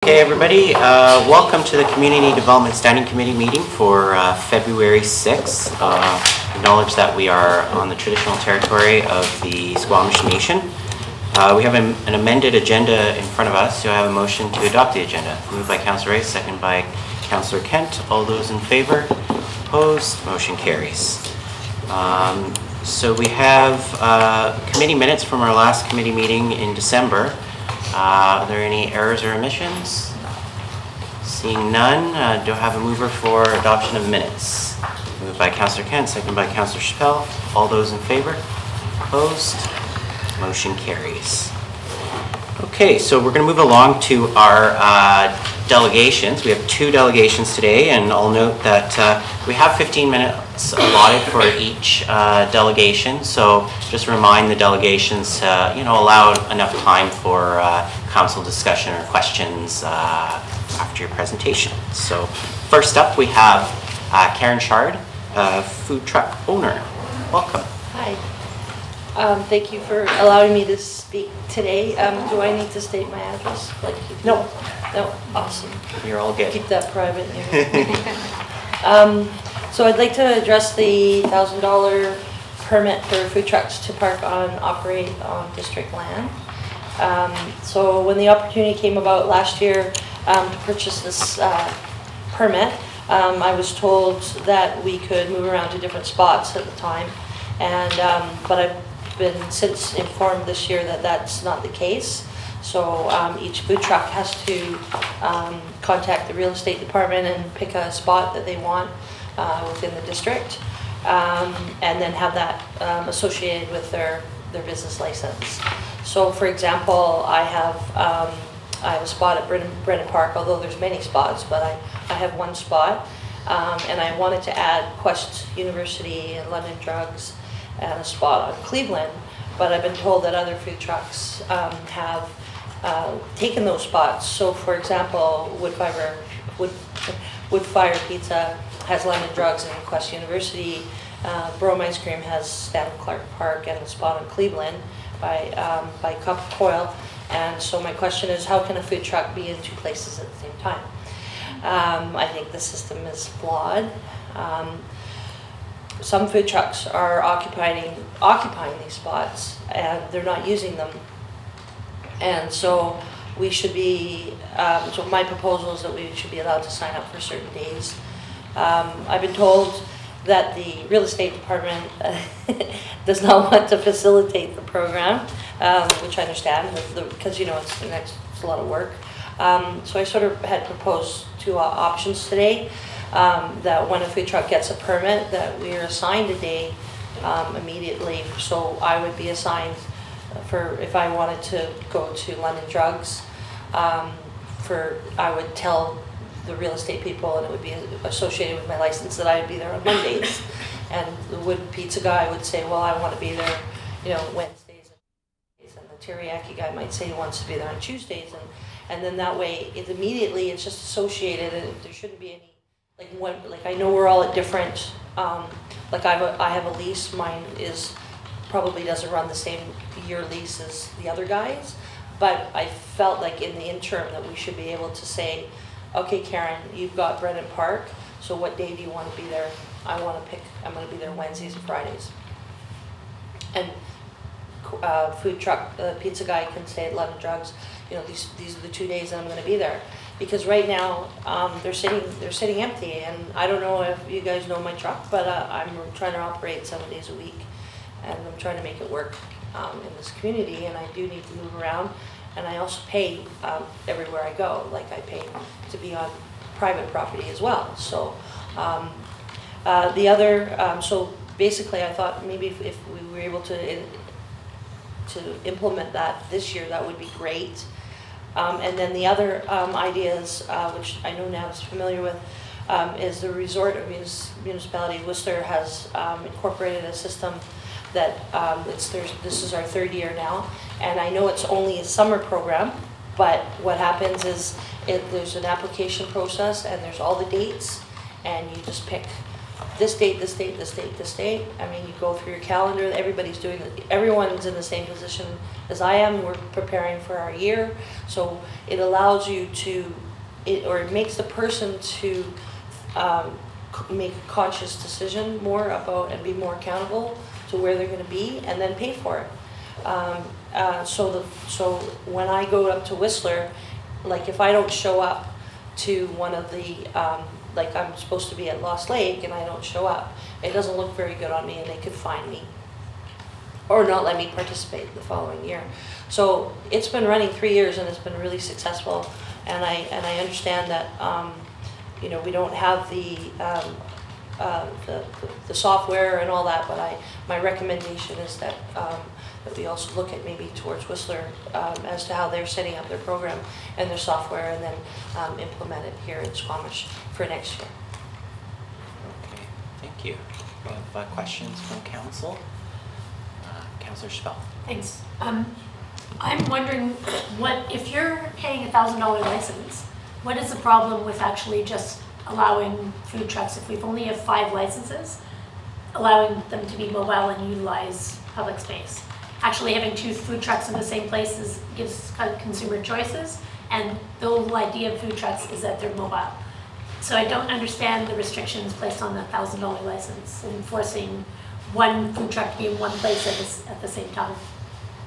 Okay, everybody, welcome to the Community Development Standing Committee meeting for February 6th. Acknowledge that we are on the traditional territory of the Squamish Nation. We have an amended agenda in front of us. Do I have a motion to adopt the agenda? Moved by Councillor Ray, second by Councillor Kent. All those in favor? Opposed? Motion carries. So we have committee minutes from our last committee meeting in December. Are there any errors or omissions? Seeing none, do I have a mover for adoption of minutes? Moved by Councillor Kent, second by Councillor Chappelle. All those in favor? Opposed? Motion carries. Okay, so we're going to move along to our delegations. We have two delegations today, and I'll note that we have 15 minutes allotted for each delegation. So just remind the delegations to, allow enough time for council discussion or questions after your presentation. So first up, we have Karen Shard, food truck owner. Welcome. Hi. Thank you for allowing me to speak today. Do I need to state my address? No. No. Awesome. You're all good. Keep that private. So I'd like to address the $1,000 permit for food trucks to operate on district land. So when the opportunity came about last year to purchase this permit, I was told that we could move around to different spots at the time, but I've been since informed this year that that's not the case. So each food truck has to contact the real estate department and pick a spot that they want within the district, and then have that associated with their business license. So for example, I have a spot at Brennan Park, although there's many spots, but I have one spot, and I wanted to add Quest University and London Drugs and a spot on Cleveland, but I've been told that other food trucks have taken those spots. So for example, Woodfire Pizza has London Drugs and Quest University. Brome Ice Cream has Stan Clark Park and a spot on Cleveland by Cup Coil. And so my question is, how can a food truck be in two places at the same time? I think the system is flawed. Some food trucks are occupying these spots, and they're not using them. And so we should be, so my proposal is that we should be allowed to sign up for certain days. I've been told that the real estate department does not want to facilitate the program, which I understand, because it's a lot of work. So I sort of had proposed two options today. That when a food truck gets a permit, that we are assigned a day immediately. So I would be assigned for if I wanted to go to London Drugs. I would tell the real estate people, and it would be associated with my license, that I would be there on Mondays. And the Wood Pizza guy would say, well, I want to be there, Wednesdays. And the teriyaki guy might say he wants to be there on Tuesdays. And then that way, it's just associated, and there shouldn't be any. I know we're all at different, I have a lease, mine probably doesn't run the same year lease as the other guys, but I felt like in the interim that we should be able to say, okay, Karen, you've got Brennan Park, so what day do you want to be there? I'm going to be there Wednesdays and Fridays. And food truck, pizza guy can say at London Drugs, these are the 2 days that I'm going to be there. Because right now they're sitting empty, and I don't know if you guys know my truck, but I'm trying to operate 7 days a week, and I'm trying to make it work in this community, and I do need to move around, and I also pay everywhere I go. Like I pay to be on private property as well. So so basically, I thought maybe if we were able to implement that this year, that would be great. And then the other ideas, which I know now is familiar with, is the resort municipality. Worcester has incorporated a system that this is our third year now, and I know it's only a summer program, but what happens is there's an application process, and there's all the dates, and you just pick this date, this date, this date, this date. I mean, you go through your calendar, everyone's in the same position as I am. We're preparing for our year. So it allows you to, it makes the person to make a conscious decision more about and be more accountable to where they're going to be and then pay for it. So when I go up to Whistler, like if I don't show up to one of the, like I'm supposed to be at Lost Lake and I don't show up, it doesn't look very good on me and they could fine me or not let me participate the following year. So it's been running 3 years and it's been really successful, and I understand that you know, we don't have the software and all that, but my recommendation is that that we also look at maybe towards Whistler as to how they're setting up their program and their software, and then implement it here in Squamish for next year. Okay, thank you. We have questions from council. Councillor Spell. Thanks. I'm wondering, what if you're paying a $1,000 license, what is the problem with actually just allowing food trucks, if we've only have 5 licenses, allowing them to be mobile and utilize public space? Actually having 2 food trucks in the same place gives consumer choices, and the whole idea of food trucks is that they're mobile. So I don't understand the restrictions placed on the $1,000 license and forcing one food truck to be in one place at the same time.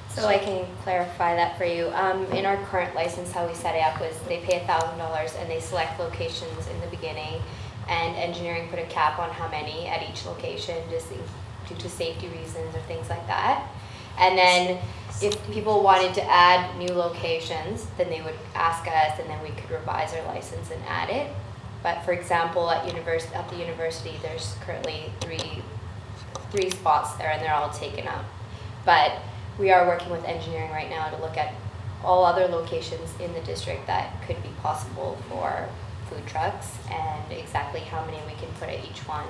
So I can clarify that for you. In our current license, how we set it up was they pay $1,000 and they select locations in the beginning, and engineering put a cap on how many at each location, just due to safety reasons or things like that. And then if people wanted to add new locations, then they would ask us, and then we could revise our license and add it. But for example, at the university, there's currently three spots there, and they're all taken up. But we are working with engineering right now to look at all other locations in the district that could be possible for food trucks, and exactly how many we can put at each one.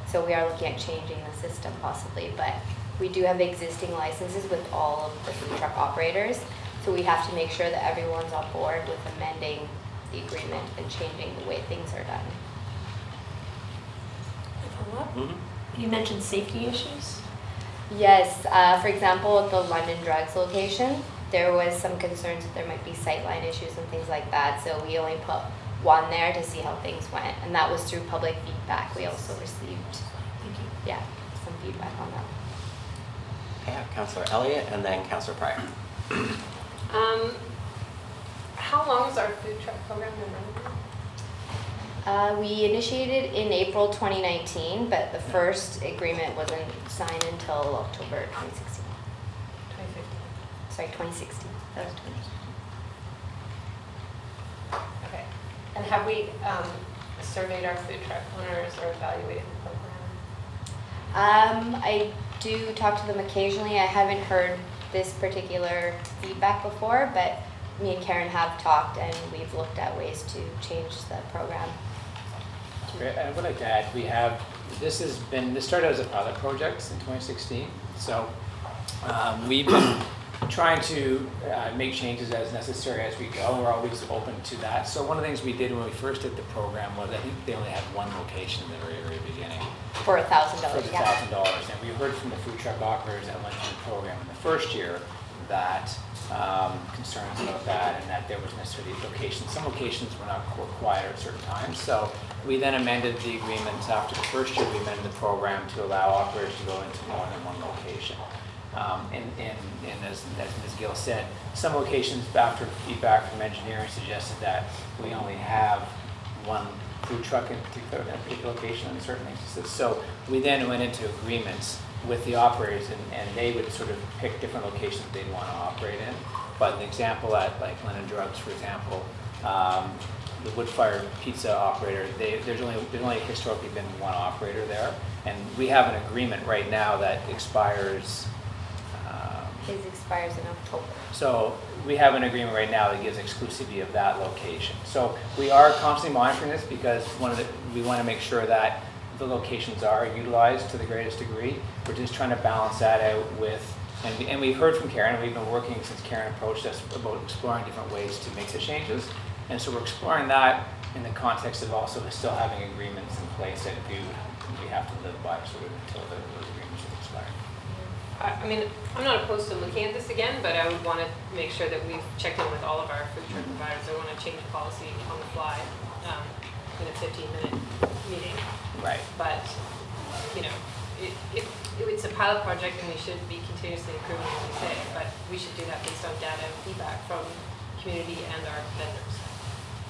So we are looking at changing the system possibly, but we do have existing licenses with all of the food truck operators. So we have to make sure that everyone's on board with amending the agreement and changing the way things are done. You mentioned safety issues. Yes, for example, at the London Drugs location, there was some concerns that there might be sightline issues and things like that. So we only put one there to see how things went, and that was through public feedback. We also received, some feedback on that. Okay, Councillor Elliott and then Councillor Pryor. How long has our food truck program been running? We initiated in April 2019, but the first agreement wasn't signed until October 2016. 2015. Sorry, 2016. That was 2016. Okay. And have we surveyed our food truck owners or evaluated the program? I do talk to them occasionally. I haven't heard this particular feedback before, but me and Karen have talked, and we've looked at ways to change the program. I would like to add, this started as a pilot project in 2016. So we've been trying to make changes as necessary as we go. We're always open to that. So one of the things we did when we first did the program was, I think they only had one location in the very, very beginning. For $1,000, For the $1,000. And we heard from the food truck operators that went through the program in the first year that concerns about that, and that there was necessarily locations. Some locations were not required at certain times. So we then amended the agreement after the first year. We amended the program to allow operators to go into more than one location. And as Ms. Gill said, some locations, after feedback from engineering, suggested that we only have one food truck in a particular location in certain instances. So we then went into agreements with the operators, and they would sort of pick different locations they'd want to operate in. But an example at like London Drugs, for example, the wood-fired pizza operator, there's only historically been one operator there, and we have an agreement right now that expires. His expires in October. So we have an agreement right now that gives exclusivity of that location. So we are constantly monitoring this, because we want to make sure that the locations are utilized to the greatest degree. We're just trying to balance that out with, and we've heard from Karen, and we've been working since Karen approached us about exploring different ways to make the changes. And so we're exploring that in the context of also still having agreements in place that we have to live by sort of until those agreements have expired. I mean, I'm not opposed to looking at this again, but I would want to make sure that we've checked in with all of our food truck providers. I want to change policy on the fly in a 15-minute meeting. Right. But, you know, it's a pilot project and we should be continuously improving, as we say, but we should do that based on data and feedback from community and our vendors.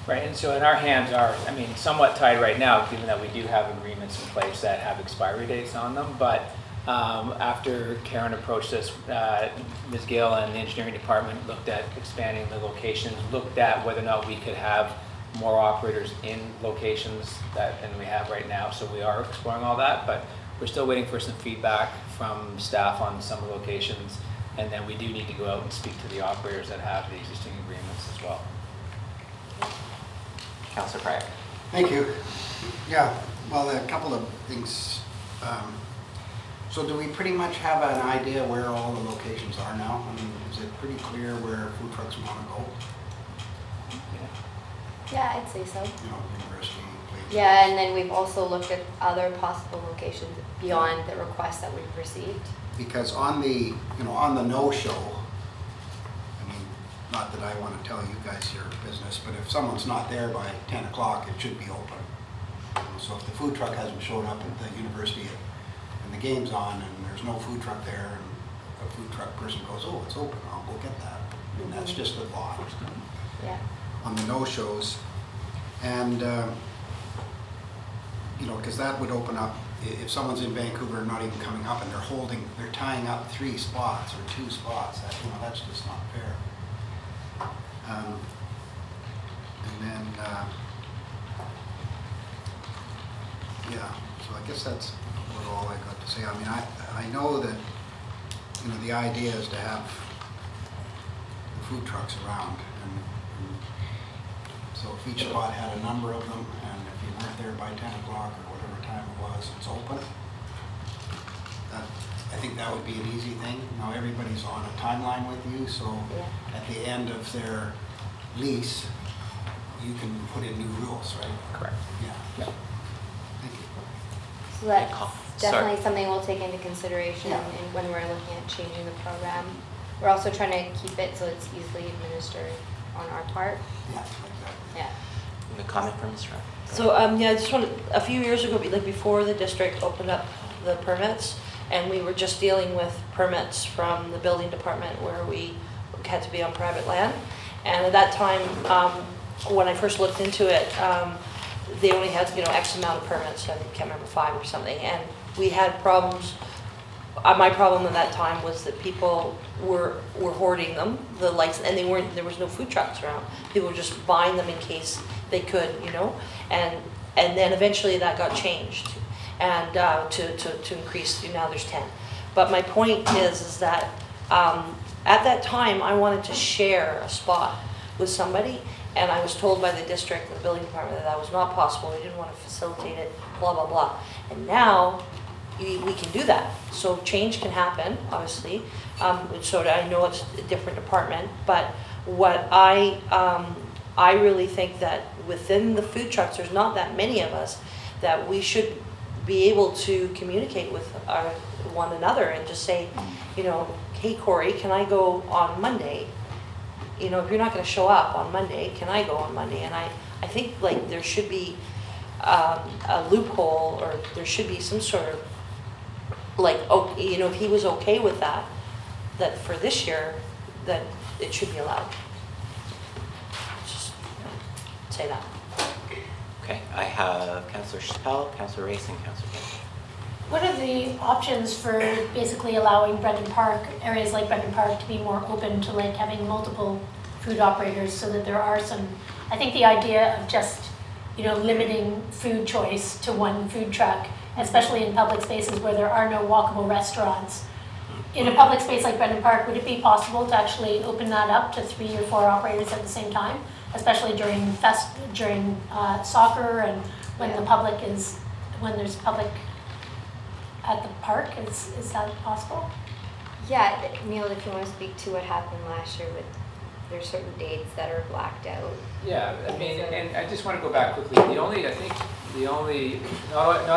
Right, and so in our hands are, I mean, somewhat tied right now, given that we do have agreements in place that have expiry dates on them, but after Karen approached us, Ms. Gill and the engineering department looked at expanding the locations, looked at whether or not we could have more operators in locations than we have right now, so we are exploring all that, but we're still waiting for some feedback from staff on some locations, and then we do need to go out and speak to the operators that have the existing agreements as well. Councillor Pryor. Thank you. Yeah, well, a couple of things. So do we pretty much have an idea where all the locations are now? I mean, is it pretty clear where food trucks want to go? Yeah, I'd say so. You know, university, places. Yeah, and then we've also looked at other possible locations beyond the requests that we've received. Because on the, you know, on the no-show, I mean, not that I want to tell you guys your business, but if someone's not there by 10 o'clock, it should be open. You know, so if the food truck hasn't showed up at the university and the game's on and there's no food truck there and a food truck person goes, oh, it's open, I'll go get that. I mean, that's just a thought. Yeah. On the no-shows. And, you know, because that would open up, if someone's in Vancouver and not even coming up and they're tying up 3 spots or 2 spots, that, you know, that's just not fair. And then, yeah, so I guess that's about all I got to say. I mean, I know that, you know, the idea is to have the food trucks around. And so if each spot had a number of them, and if you weren't there by 10 o'clock or whatever time it was, it's open. I think that would be an easy thing. Now everybody's on a timeline with you, so Yeah. at the end of their lease, you can put in new rules, right? Correct. Yeah. Yeah. Thank you. So that's Sorry. definitely something we'll take into consideration Yeah. when we're looking at changing the program. We're also trying to keep it so it's easily administered on our part. Yeah, exactly. Yeah. A comment from Ms. Rowe. So, yeah, I just wanted, a few years ago, like before the district opened up the permits, and we were just dealing with permits from the building department where we had to be on private land. And at that time, when I first looked into it, they only had, you know, X amount of permits, I can't remember, 5 or something, and we had problems. My problem at that time was that people were hoarding them, the lights, and there was no food trucks around. People were just buying them in case they could, you know, and then eventually that got changed, and to increase, now there's 10. But my point is that at that time I wanted to share a spot with somebody, and I was told by the district, the building department, that was not possible. They didn't want to facilitate it, blah blah blah. And now we can do that. So change can happen, obviously. So I know it's a different department, but what I really think that within the food trucks, there's not that many of us, that we should be able to communicate with one another and just say, you know, hey Corey, can I go on Monday? You know, if you're not going to show up on Monday, can I go on Monday? And I think like there should be a loophole, or there should be some sort of, like, oh, you know, if he was okay with that for this year, that it should be allowed. Just say that. Okay, I have Councillor Chappelle, Councillor Race, and Councillor King. What are the options for basically allowing Brendan Park, areas like Brendan Park, to be more open to like having multiple food operators, so that there are some, I think the idea of just, you know, limiting food choice to one food truck, especially in public spaces where there are no walkable restaurants. In a public space like Brendan Park, would it be possible to actually open that up to 3 or 4 operators at the same time, especially during soccer and when the public is, when there's public at the park? Is that possible? Yeah, Neil, if you want to speak to what happened last year with there's certain dates that are blacked out. Yeah, I mean, and I just want to go back quickly. Not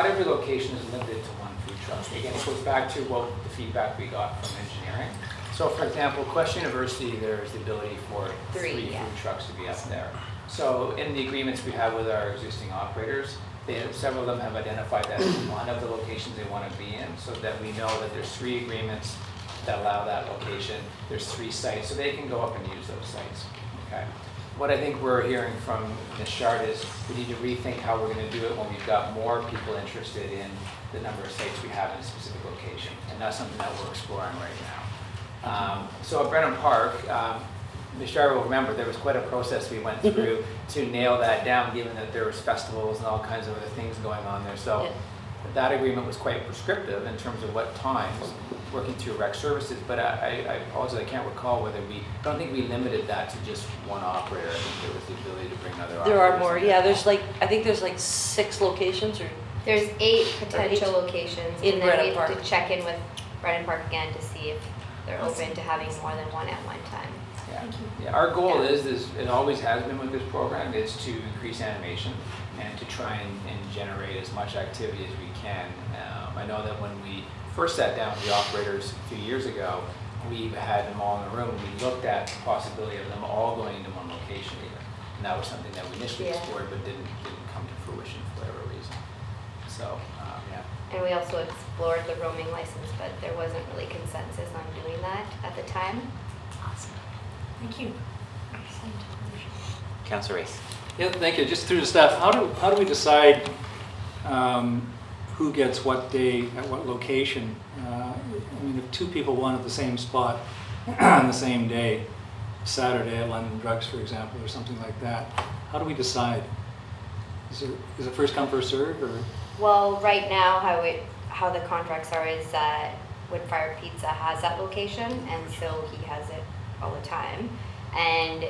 every location is limited to one food truck. Again, it goes back to what the feedback we got from engineering. So for example, Quest University, there's the ability for three yeah. food trucks to be up there. So in the agreements we have with our existing operators, several of them have identified that as one of the locations they want to be in, so that we know that there's 3 agreements that allow that location. There's 3 sites, so they can go up and use those sites. Okay. What I think we're hearing from Ms. Shard is we need to rethink how we're going to do it when we've got more people interested in the number of sites we have in a specific location, and that's something that we're exploring right now. So at Brenham Park, Ms. Shard will remember there was quite a process we went through to nail that down, given that there was festivals and all kinds of other things going on there. So that agreement was quite prescriptive in terms of what times, working through rec services, but I apologize, I can't recall whether I don't think we limited that to just one operator. I think there was the ability to bring other operators. There are more, in. yeah, I think there's like 6 locations or, There's 8 potential locations, In and then Brenham we have Park. to check in with Brenham Park again to see if they're open to having more than one at one time. Yeah. Thank you. Yeah, our goal is, it always has been with this program, is to increase animation and to try and generate as much activity as we can. I know that when we first sat down with the operators a few years ago, we had them all in the room. We looked at the possibility of them all going into one location even. And that was something that we initially explored but didn't come to fruition for whatever reason. So, yeah. And we also explored the roaming license, but there wasn't really consensus on doing that at the time. Awesome. Thank you. Councillor Race. Yeah, thank you. Just through the staff, how do we decide who gets what day at what location? I mean, if 2 people wanted the same spot on the same day, Saturday at London Drugs, for example, or something like that, how do we decide? Is it first come, first serve, or? Well, right now, how the contracts are is that Woodfire Pizza has that location, and so he has it all the time. And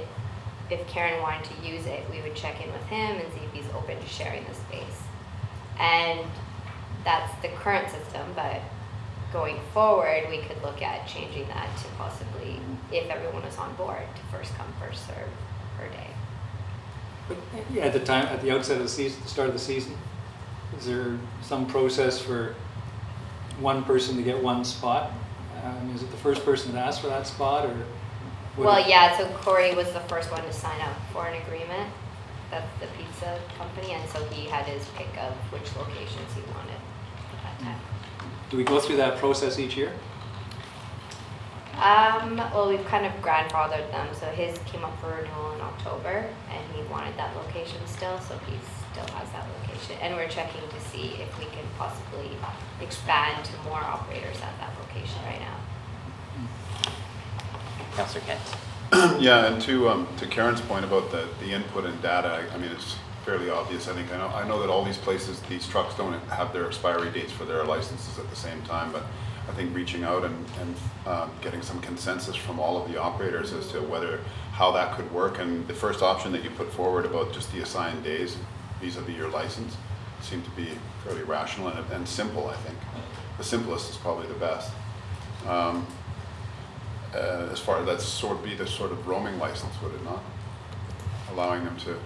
if Karen wanted to use it, we would check in with him and see if he's open to sharing the space. And that's the current system, but going forward, we could look at changing that to possibly, if everyone is on board, to first come, first serve per day. But yeah, at the outset of the season, the start of the season, is there some process for one person to get one spot? Is it the first person that asks for that spot, or? Well, yeah, so Corey was the first one to sign up for an agreement. That's the pizza company, and so he had his pick of which locations he wanted at that time. Do we go through that process each year? Well, we've kind of grandfathered them, so his came up for renewal in October, and he wanted that location still, so he still has that location. And we're checking to see if we can possibly expand to more operators at that location right now. Councillor Kent. Yeah, and to Karen's point about the input and data, I mean, it's fairly obvious. I think I know that all these places, these trucks don't have their expiry dates for their licenses at the same time, but I think reaching out and getting some consensus from all of the operators as to how that could work. And the first option that you put forward about just the assigned days vis-a-vis your license seemed to be fairly rational and simple, I think. The simplest is probably the best. As far as that be the sort of roaming license, would it not? Allowing them to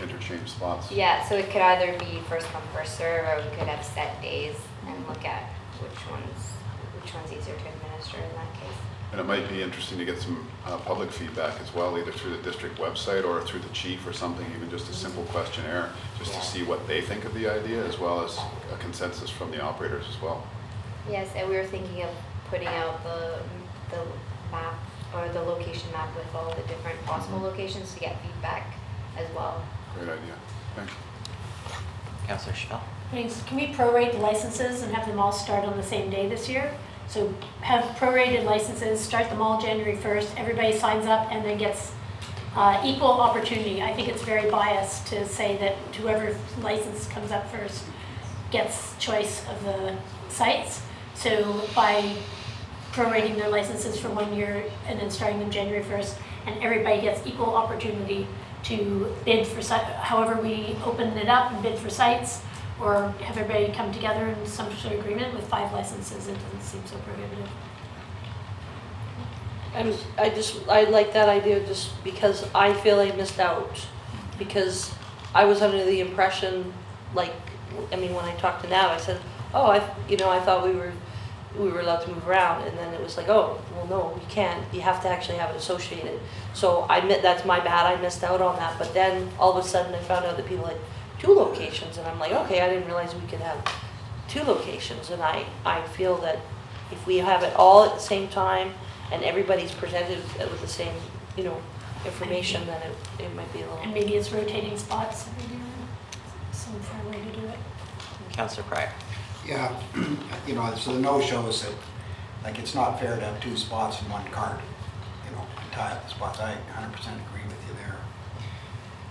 interchange spots. Yeah, so it could either be first come, first serve, or we could have set days and look at which one's easier to administer in that case. And it might be interesting to get some public feedback as well, either through the district website or through the chief or something, even just a simple questionnaire, just to see what they think of the idea, as well as a consensus from the operators as well. Yes, and we were thinking of putting out the map or the location map with all the different possible locations to get feedback as well. Great idea. Thanks. Councillor Schell. Thanks. Can we prorate the licenses and have them all start on the same day this year? So have prorated licenses, start them all January 1st, everybody signs up and then gets equal opportunity. I think it's very biased to say that whoever license comes up first gets choice of the sites. So by prorating their licenses for 1 year and then starting them January 1st, and everybody gets equal opportunity to bid for however we open it up and bid for sites, or have everybody come together in some sort of agreement with 5 licenses. It doesn't seem so prohibitive. And I like that idea just because I feel I missed out. Because I was under the impression, like, I mean, when I talked to Nav, I said, oh, I thought we were allowed to move around. And then it was like, oh, well, no, you can't. You have to actually have it associated. So that's my bad. I missed out on that. But then all of a sudden I found out that people had 2 locations. And I'm like, okay, I didn't realize we could have 2 locations. And I feel that if we have it all at the same time and everybody's presented with the same, information, then it might be a little. And maybe it's rotating spots every year, some fair way to do it. Councillor Pryor. Yeah, so the no-show is that, like, it's not fair to have 2 spots in one cart, to tie up the spots. I 100% agree with you there.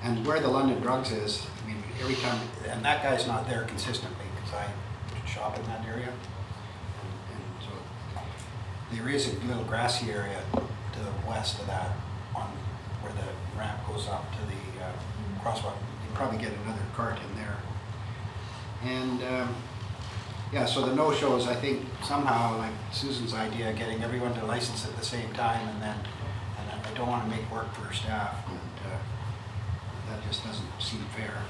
And where the London Drugs is, I mean, every time, and that guy's not there consistently, because I shop in that area. And so there is a little grassy area to the west of that, on where the ramp goes up to the crosswalk. You can probably get another cart in there. And yeah, so the no-shows, I think somehow, like Susan's idea, getting everyone to license at the same time, and I don't want to make work for staff, and that just doesn't seem fair.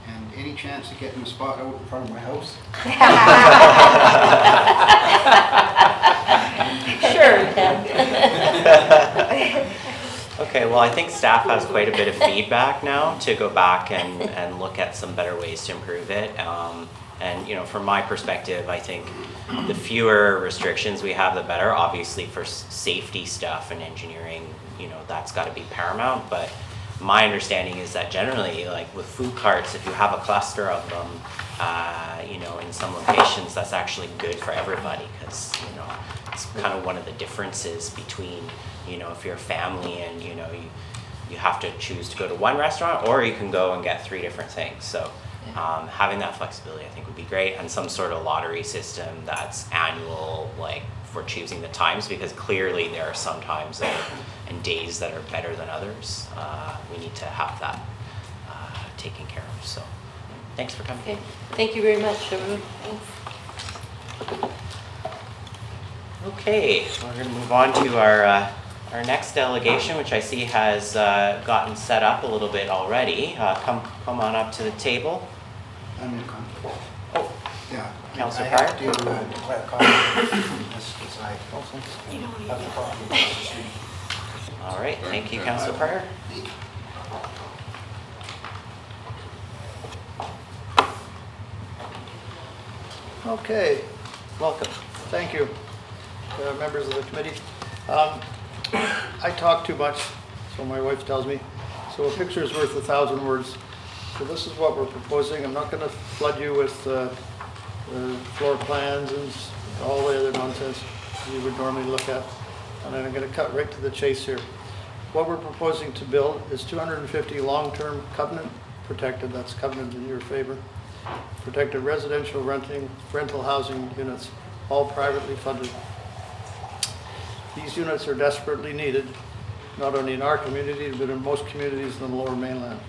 And any chance of getting a spot out in front of my house? Sure, you can. Okay, well, I think staff has quite a bit of feedback now to go back and look at some better ways to improve it. And from my perspective, I think the fewer restrictions we have, the better. Obviously, for safety stuff and engineering, that's got to be paramount. But my understanding is that generally, like with food carts, if you have a cluster of them, in some locations, that's actually good for everybody, because it's kind of one of the differences between if you're a family and you have to choose to go to one restaurant, or you can go and get 3 different things. So having that flexibility, I think, would be great, and some sort of lottery system that's annual, like for choosing the times, because clearly there are some times and days that are better than others. We need to have that taken care of. So thanks for coming. Okay, thank you very much, everyone. Okay, we're going to move on to our next delegation, which I see has gotten set up a little bit already. Come on up to the table. I'm in conflict. Oh, Yeah. Councillor I have Pryor? to declare conflict because I You don't want to have the property across the street. all right. Thank you, Councillor Pryor. Okay, Welcome. thank you, members of the committee. I talk too much, so my wife tells me, so a picture is worth 1,000 words. So this is what we're proposing. I'm not going to flood you with floor plans and all the other nonsense you would normally look at, and I'm going to cut right to the chase here. What we're proposing to build is 250 long-term covenant protected, that's covenant in your favor, protected residential rental housing units, all privately funded. These units are desperately needed, not only in our community, but in most communities in the Lower Mainland.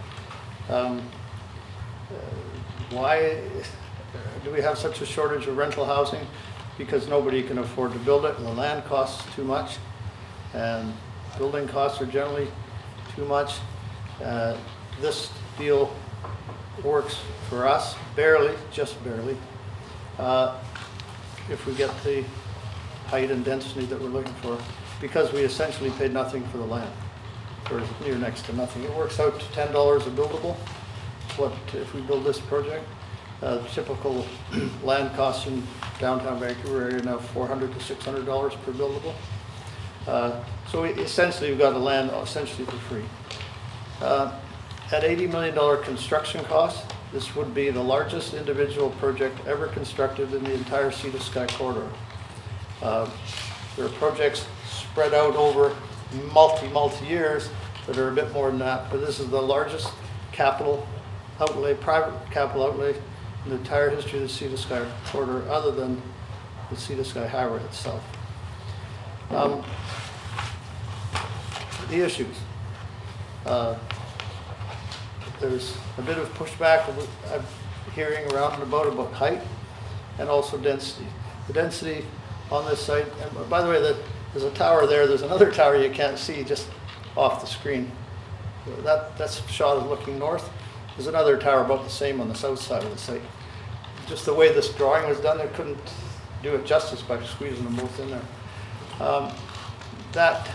Why do we have such a shortage of rental housing? Because nobody can afford to build it, and the land costs too much, and building costs are generally too much. This deal works for us barely, just barely, if we get the height and density that we're looking for, because we essentially paid nothing for the land, or near next to nothing. It works out to $10 a buildable. What if we build this project? Typical land costs in downtown Vancouver area now $400 to $600 per buildable. So essentially we've got the land essentially for free. At $80 million construction cost, this would be the largest individual project ever constructed in the entire Sea to Sky corridor. There are projects spread out over multi years that are a bit more than that, but this is the largest capital outlay, private capital outlay in the entire history of the Sea to Sky corridor, other than the Sea to Sky highway itself. The issues. There's a bit of pushback I'm hearing around and about height and also density. The density on this site, and by the way, there's a tower there, there's another tower you can't see just off the screen. That's shot is looking north. There's another tower about the same on the south side of the site. Just the way this drawing was done, they couldn't do it justice by squeezing them both in there. That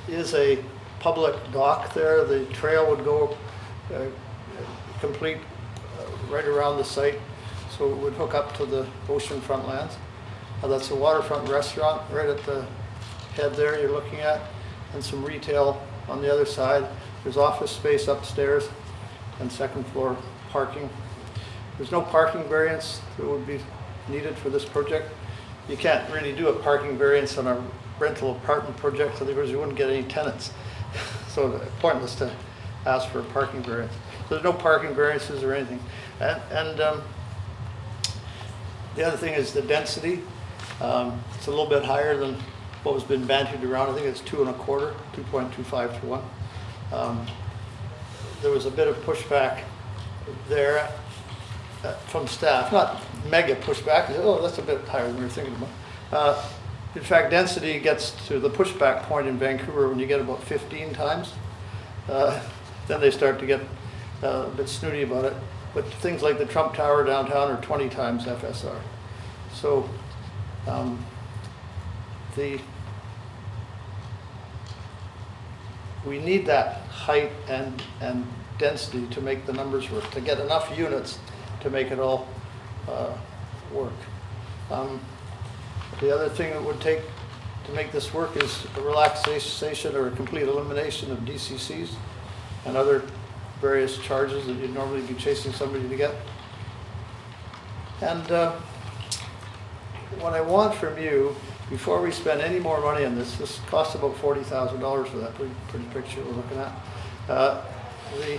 is a public dock there. The trail would go complete right around the site, so it would hook up to the oceanfront lands. That's a waterfront restaurant right at the head there you're looking at, and some retail on the other side. There's office space upstairs and second floor parking. There's no parking variance that would be needed for this project. You can't really do a parking variance on a rental apartment project, otherwise you wouldn't get any tenants. So pointless to ask for a parking variance. There's no parking variances or anything. And the other thing is the density. It's a little bit higher than what was been bandied around. I think it's 2.25, 2.25 to 1. There was a bit of pushback there from staff, not mega pushback. Oh, that's a bit higher than we were thinking about. In fact, density gets to the pushback point in Vancouver when you get about 15 times. Then they start to get a bit snooty about it. But things like the Trump Tower downtown are 20 times FSR. So we need that height and density to make the numbers work, to get enough units to make it all work. The other thing it would take to make this work is a relaxation or a complete elimination of DCCs and other various charges that you'd normally be chasing somebody to get. And what I want from you, before we spend any more money on this costs about $40,000 for that pretty picture we're looking at. The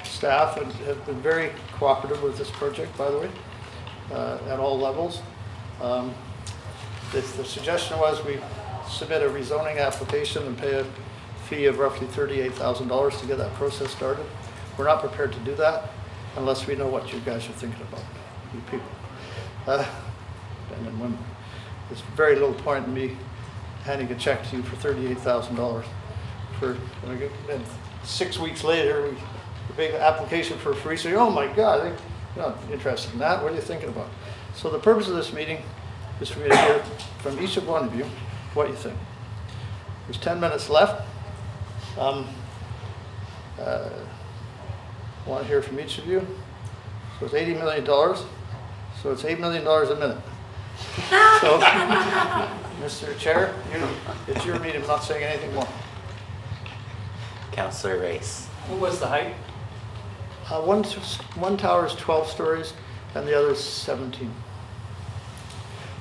staff have been very cooperative with this project, by the way, at all levels. The suggestion was we submit a rezoning application and pay a fee of roughly $38,000 to get that process started. We're not prepared to do that unless we know what you guys are thinking about, you people. And then women. There's very little point in me handing a check to you for $38,000 and 6 weeks later, the big application for a free, so oh my God, you're not interested in that, what are you thinking about? So the purpose of this meeting is for me to hear from each one of you what you think. There's 10 minutes left. I want to hear from each of you. So it's $80 million, so it's $8 million a minute. So, Mr. Chair, it's your meeting, I'm not saying anything more. Councillor Race. What was the height? One tower is 12 stories and the other is 17.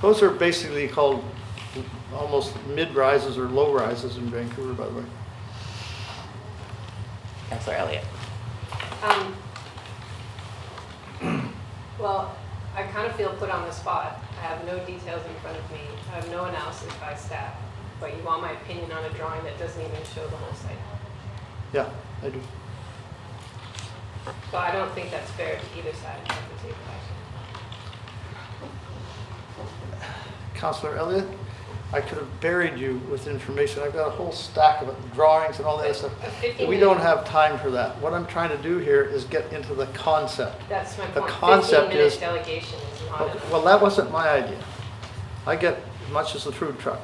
Those are basically called almost mid-rises or low-rises in Vancouver, by the way. Councillor Elliott. Well, I kind of feel put on the spot. I have no details in front of me. I have no analysis by staff. But you want my opinion on a drawing that doesn't even show the whole site. Yeah, I do. So I don't think that's fair to either side of the table, actually. Councillor Elliott, I could have buried you with information. I've got a whole stack of it, drawings and all that stuff. We don't have time for that. What I'm trying to do here is get into the concept. That's my The point. concept 15-minute is- delegation is not Okay, well, that wasn't my idea. I get as much as the food truck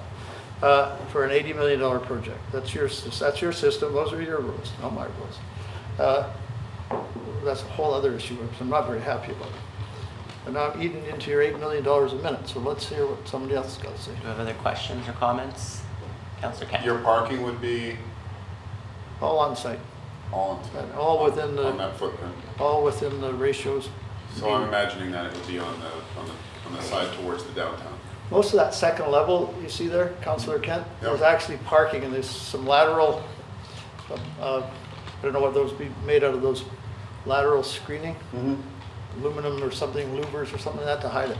for an $80 million project. That's your system. Those are your rules, not my rules. That's a whole other issue, which I'm not very happy about. And now I'm eating into your $8 million a minute, so let's hear what somebody else has got to say. Do you have other questions or comments? Councillor Kent. Your parking would be All on site, all and all within on the, that footprint. all within the ratios. So I'm imagining that it would be on the side towards the downtown. Most of that second level you see there, Councillor Kent, Yep. is actually parking, and there's some lateral, I don't know what those be made out of, those lateral screening, aluminum or something, louvers or something like that to hide it.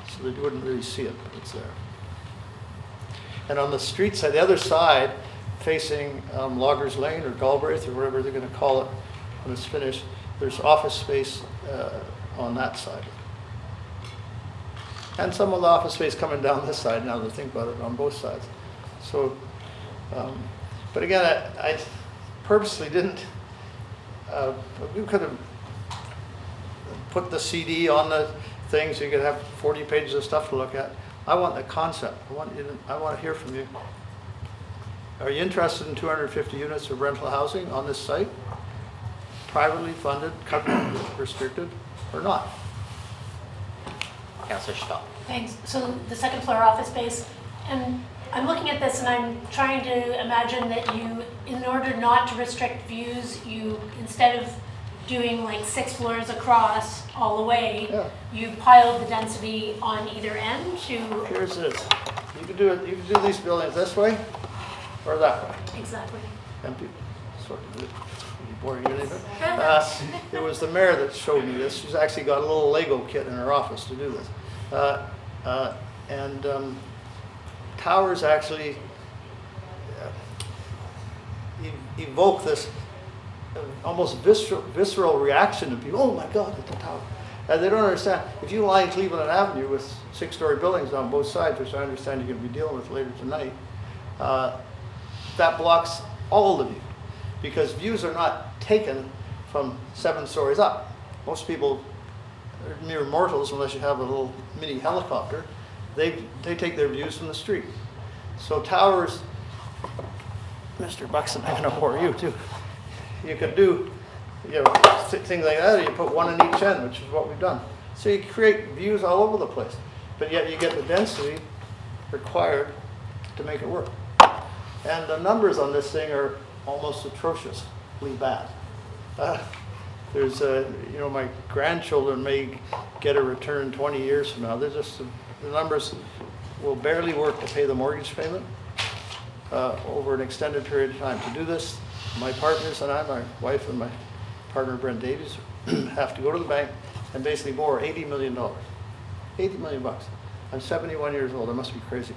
So that you wouldn't really see it, but it's there. And on the street side, the other side, facing Loggers Lane or Galbraith or whatever they're going to call it when it's finished, there's office space on that side. And some of the office space coming down this side now that I think about it, on both sides. So, but again, I purposely didn't, we could have put the CD on the thing so you could have 40 pages of stuff to look at. I want the concept. I want to hear from you. Are you interested in 250 units of rental housing on this site? Privately funded, covenant restricted, or not? Councillor Stahl. Thanks. So the second floor office space, and I'm looking at this and I'm trying to imagine that you, in order not to restrict views, you, instead of doing like 6 floors across all the way, Yeah. you piled the density on either end to, Here's this. You can do it. You can do these buildings this way or that way. exactly. And people, sort of, boring you anything. It was the mayor that showed me this. She's actually got a little Lego kit in her office to do this. Towers actually evoke this almost visceral reaction to people. Oh my God, it's a tower. And they don't understand. If you line Cleveland Avenue with 6-story buildings on both sides, which I understand you're going to be dealing with later tonight, that blocks all the view, because views are not taken from 7 stories up. Most people are mere mortals unless you have a little mini helicopter. They take their views from the street. So towers, Mr. Buxton, I'm going to bore you too. You could do, things like that. You put one in each end, which is what we've done. So you create views all over the place, but yet you get the density required to make it work. And the numbers on this thing are almost atrociously bad. There's my grandchildren may get a return 20 years from now. They're just, the numbers will barely work to pay the mortgage payment over an extended period of time. To do this, my partners and I, my wife and my partner Brent Davies, have to go to the bank and basically borrow $80 million. $80 million bucks. I'm 71 years old. I must be crazy.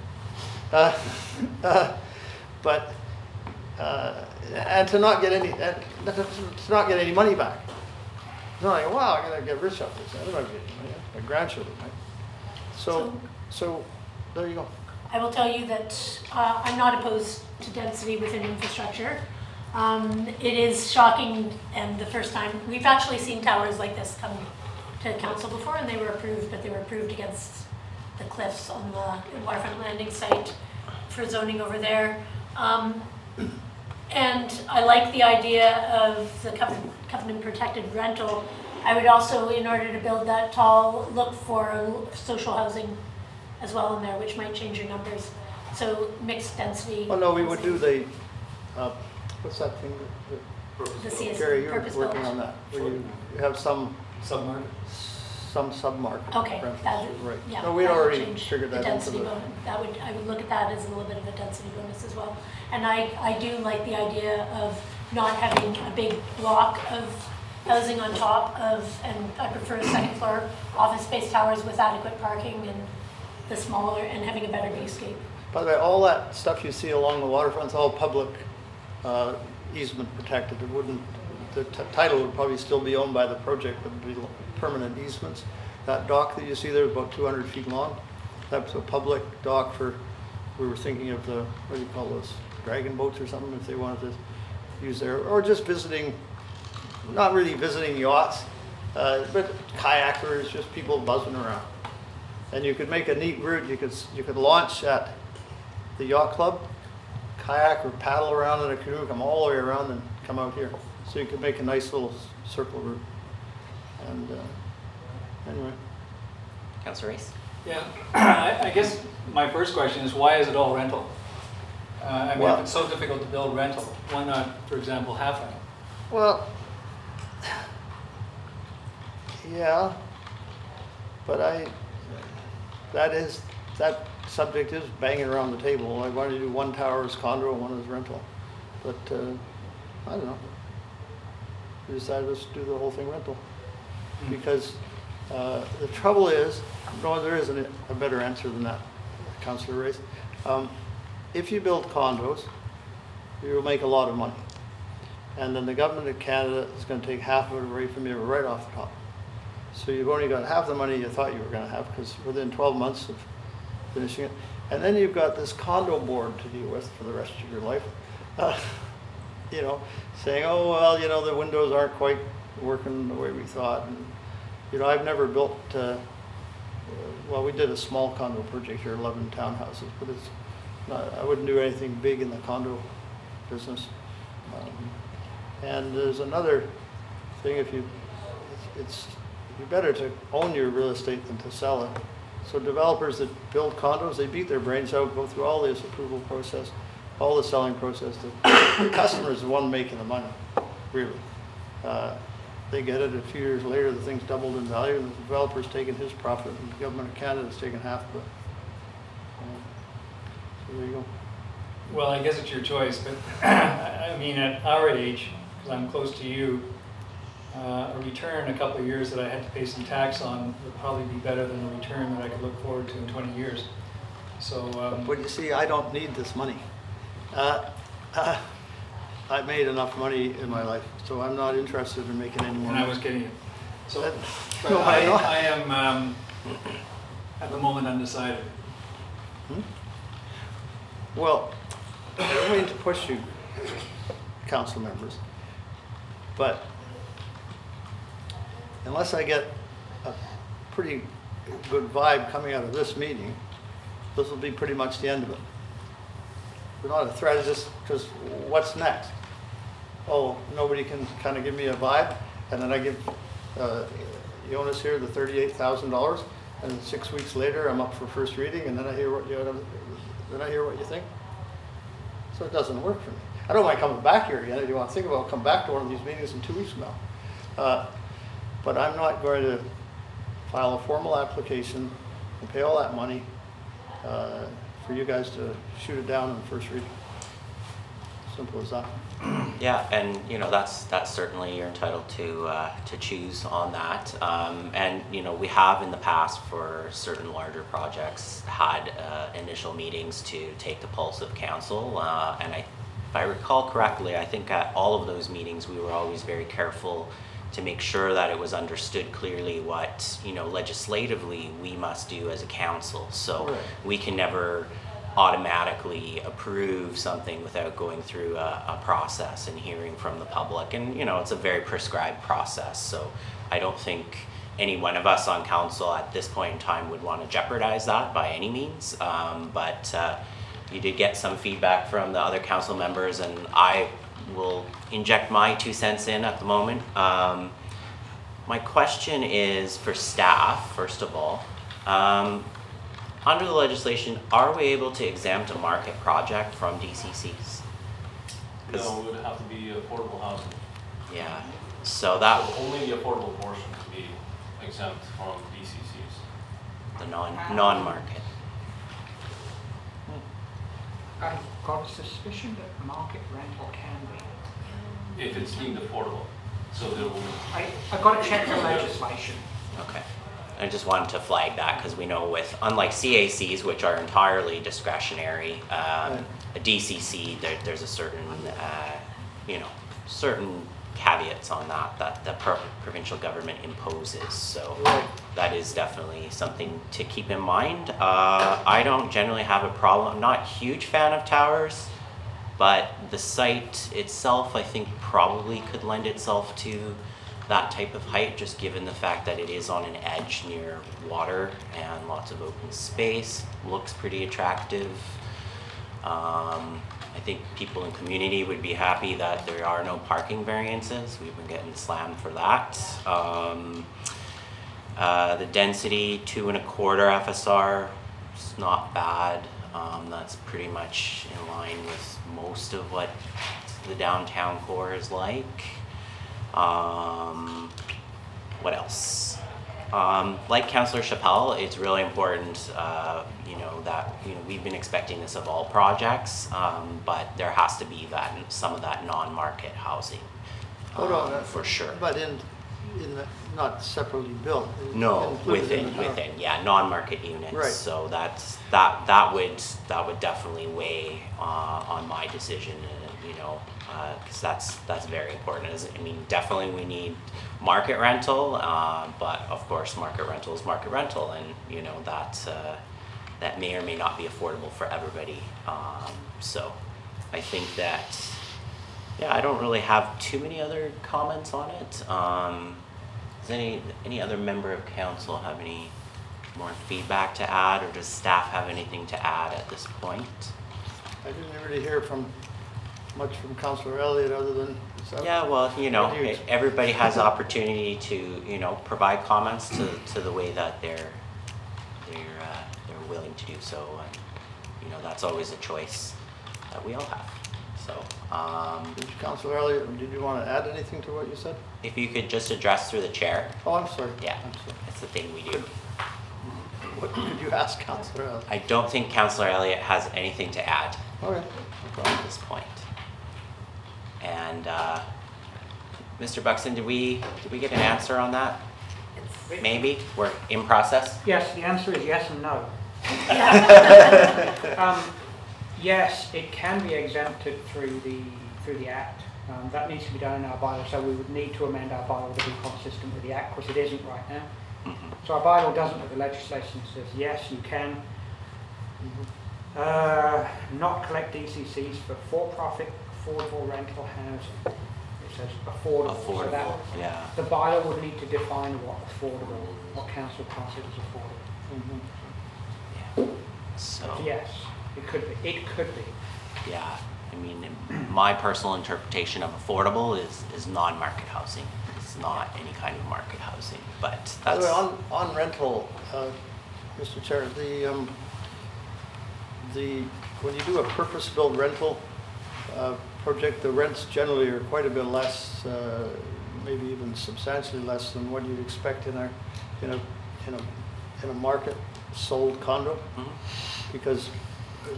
And to not get any money back. It's not like, wow, I'm gonna get rich off this. I'm not getting money. My grandchildren, right? So there you go. I will tell you that I'm not opposed to density within infrastructure. It is shocking, and the first time, we've actually seen towers like this come to council before, and they were approved, but they were approved against the cliffs on the waterfront landing site for zoning over there. And I like the idea of the covenant protected rental. I would also, in order to build that tall, look for social housing as well in there, which might change your numbers. So mixed density. Oh no, we would do the, what's that thing? The CS, Gary, you're purpose working built. on that, where you have some Submarket? sub-market. Okay, rentals. that, Right. yeah. No, we'd that would already change figured the that into density the. bonus. I would look at that as a little bit of a density bonus as well. And I do like the idea of not having a big block of housing on top of, and I prefer second floor office space towers with adequate parking and the smaller, and having a better viewscape. By the way, all that stuff you see along the waterfront's all public easement protected. It wouldn't, the title would probably still be owned by the project, but it'd be permanent easements. That dock that you see there is about 200 feet long. That's a public dock for, we were thinking of the, what do you call those, dragon boats or something, if they wanted to use there, or just visiting, not really visiting yachts, but kayakers, just people buzzing around. And you could make a neat route. You could launch at the yacht club, kayak or paddle around in a canoe, come all the way around and come out here. So you could make a nice little circle route. And anyway. Councillor Race. Yeah, I guess my first question is, why is it all rental? I mean, Well- if it's so difficult to build rental, why not, for example, half rental? Well, yeah, but that subject is banging around the table. I wanted to do one tower as condo and one as rental, but I don't know. We decided let's do the whole thing rental because the trouble is, no, there isn't a better answer than that, Councillor Race. If you build condos, you'll make a lot of money. And then the government of Canada is going to take half of it away from you right off the top. So you've only got half the money you thought you were going to have, because within 12 months of finishing it. And then you've got this condo board to deal with for the rest of your life. You know, saying, oh, well, you know, the windows aren't quite working the way we thought. And, you know, I've never built, well, we did a small condo project here, 11 townhouses, but it's not, I wouldn't do anything big in the condo business. And there's another thing, it's better to own your real estate than to sell it. So developers that build condos, they beat their brains out, go through all this approval process, all the selling process. The customer is the one making the money, really. They get it, a few years later, the thing's doubled in value, and the developer's taking his profit, and the government of Canada's taking half of it. So there you go. Well, I guess it's your choice, but I mean, at our age, because I'm close to you, a return a couple of years that I had to pay some tax on would probably be better than a return that I could look forward to in 20 years. So, But you see, I don't need this money. I've made enough money in my life, so I'm not interested in making any more and I money. was getting it. So, That- but No, I know. I am at the moment undecided. Well, I don't mean to push you, council members, but unless I get a pretty good vibe coming out of this meeting, this will be pretty much the end of it. We're not a threat, it's just because what's next? Oh, nobody can kind of give me a vibe, and then I give Jonas here the $38,000, and 6 weeks later I'm up for first reading, and then I hear what you think. So it doesn't work for me. I don't mind coming back here again. If you want to think about it, come back to one of these meetings in 2 weeks from now. But I'm not going to file a formal application and pay all that money for you guys to shoot it down in the first reading. Simple as that. Yeah, and you know that's certainly you're entitled to choose on that. And you know we have in the past for certain larger projects had initial meetings to take the pulse of council. And if I recall correctly, I think at all of those meetings we were always very careful to make sure that it was understood clearly what you know legislatively we must do as a council. So Right. we can never automatically approve something without going through a process and hearing from the public, and you know it's a very prescribed process, so I don't think any one of us on council at this point in time would want to jeopardize that by any means, but you did get some feedback from the other council members, and I will inject my 2 cents in at the moment. My question is for staff, first of all. Under the legislation, are we able to exempt a market project from DCCs? No, it would have to be affordable housing. Yeah, so that, Only the affordable portion could be exempt from DCCs. the non-market. I've got a suspicion that market rental can be. If it's deemed affordable, so there will, I've got to check the legislation. Okay. I just wanted to flag that because we know with, unlike CACs, which are entirely discretionary, a DCC, there's a certain, you know, certain caveats on that the provincial government imposes. So Right. that is definitely something to keep in mind. I don't generally have a problem. I'm not a huge fan of towers, but the site itself, I think, probably could lend itself to that type of height, just given the fact that it is on an edge near water and lots of open space. Looks pretty attractive. I think people in community would be happy that there are no parking variances. We've been getting slammed for that. The density, 2.25 FSR, it's not bad. That's pretty much in line with most of what the downtown core is like. What else? Like Councillor Chappelle, it's really important, you know, that we've been expecting this of all projects, but there has to be some of that non-market housing. Hold on, for sure. But in the, not separately built. No, included in the town. within, yeah, non-market units. Right. So that would definitely weigh on my decision, you know, because that's very important. I mean, definitely we need market rental, but of course market rental is market rental, and you know that that may or may not be affordable for everybody. So I think that, yeah, I don't really have too many other comments on it. Does any other member of council have any more feedback to add, or does staff have anything to add at this point? I didn't really hear much from Councillor Elliott other than. Yeah, well, you know, What do you- everybody has the opportunity to, you know, provide comments to the way that they're willing to do so, and you know, that's always a choice that we all have. So, Councillor Elliott, did you want to add anything to what you said? if you could just address through the chair, Oh, I'm sorry. yeah, I'm sorry. that's the thing we do. What could you ask Councillor Elliott? I don't think Councillor Elliott has anything to add Okay, no problem. at this point. And Mr. Buxton, did we get an answer on that? Maybe? We're in process? Yes, the answer is yes and no. Yes, it can be exempted through the Act. That needs to be done in our bylaw, so we would need to amend our bylaw to be consistent with the Act, because it isn't right now. Mhm. So our bylaw doesn't, but the legislation says yes, you can not collect DCCs for for-profit, affordable rental housing. It says affordable. So that, Affordable, yeah. the bylaw would need to define what council considers affordable. Yeah. So, Yes, it could be. It could be. yeah, I mean, my personal interpretation of affordable is non-market housing. It's not any kind of market housing, but By the that's, way, on rental, Mr. Chair, when you do a purpose-built rental project, the rents generally are quite a bit less, maybe even substantially less than what you'd expect in a market sold condo, Mhm. because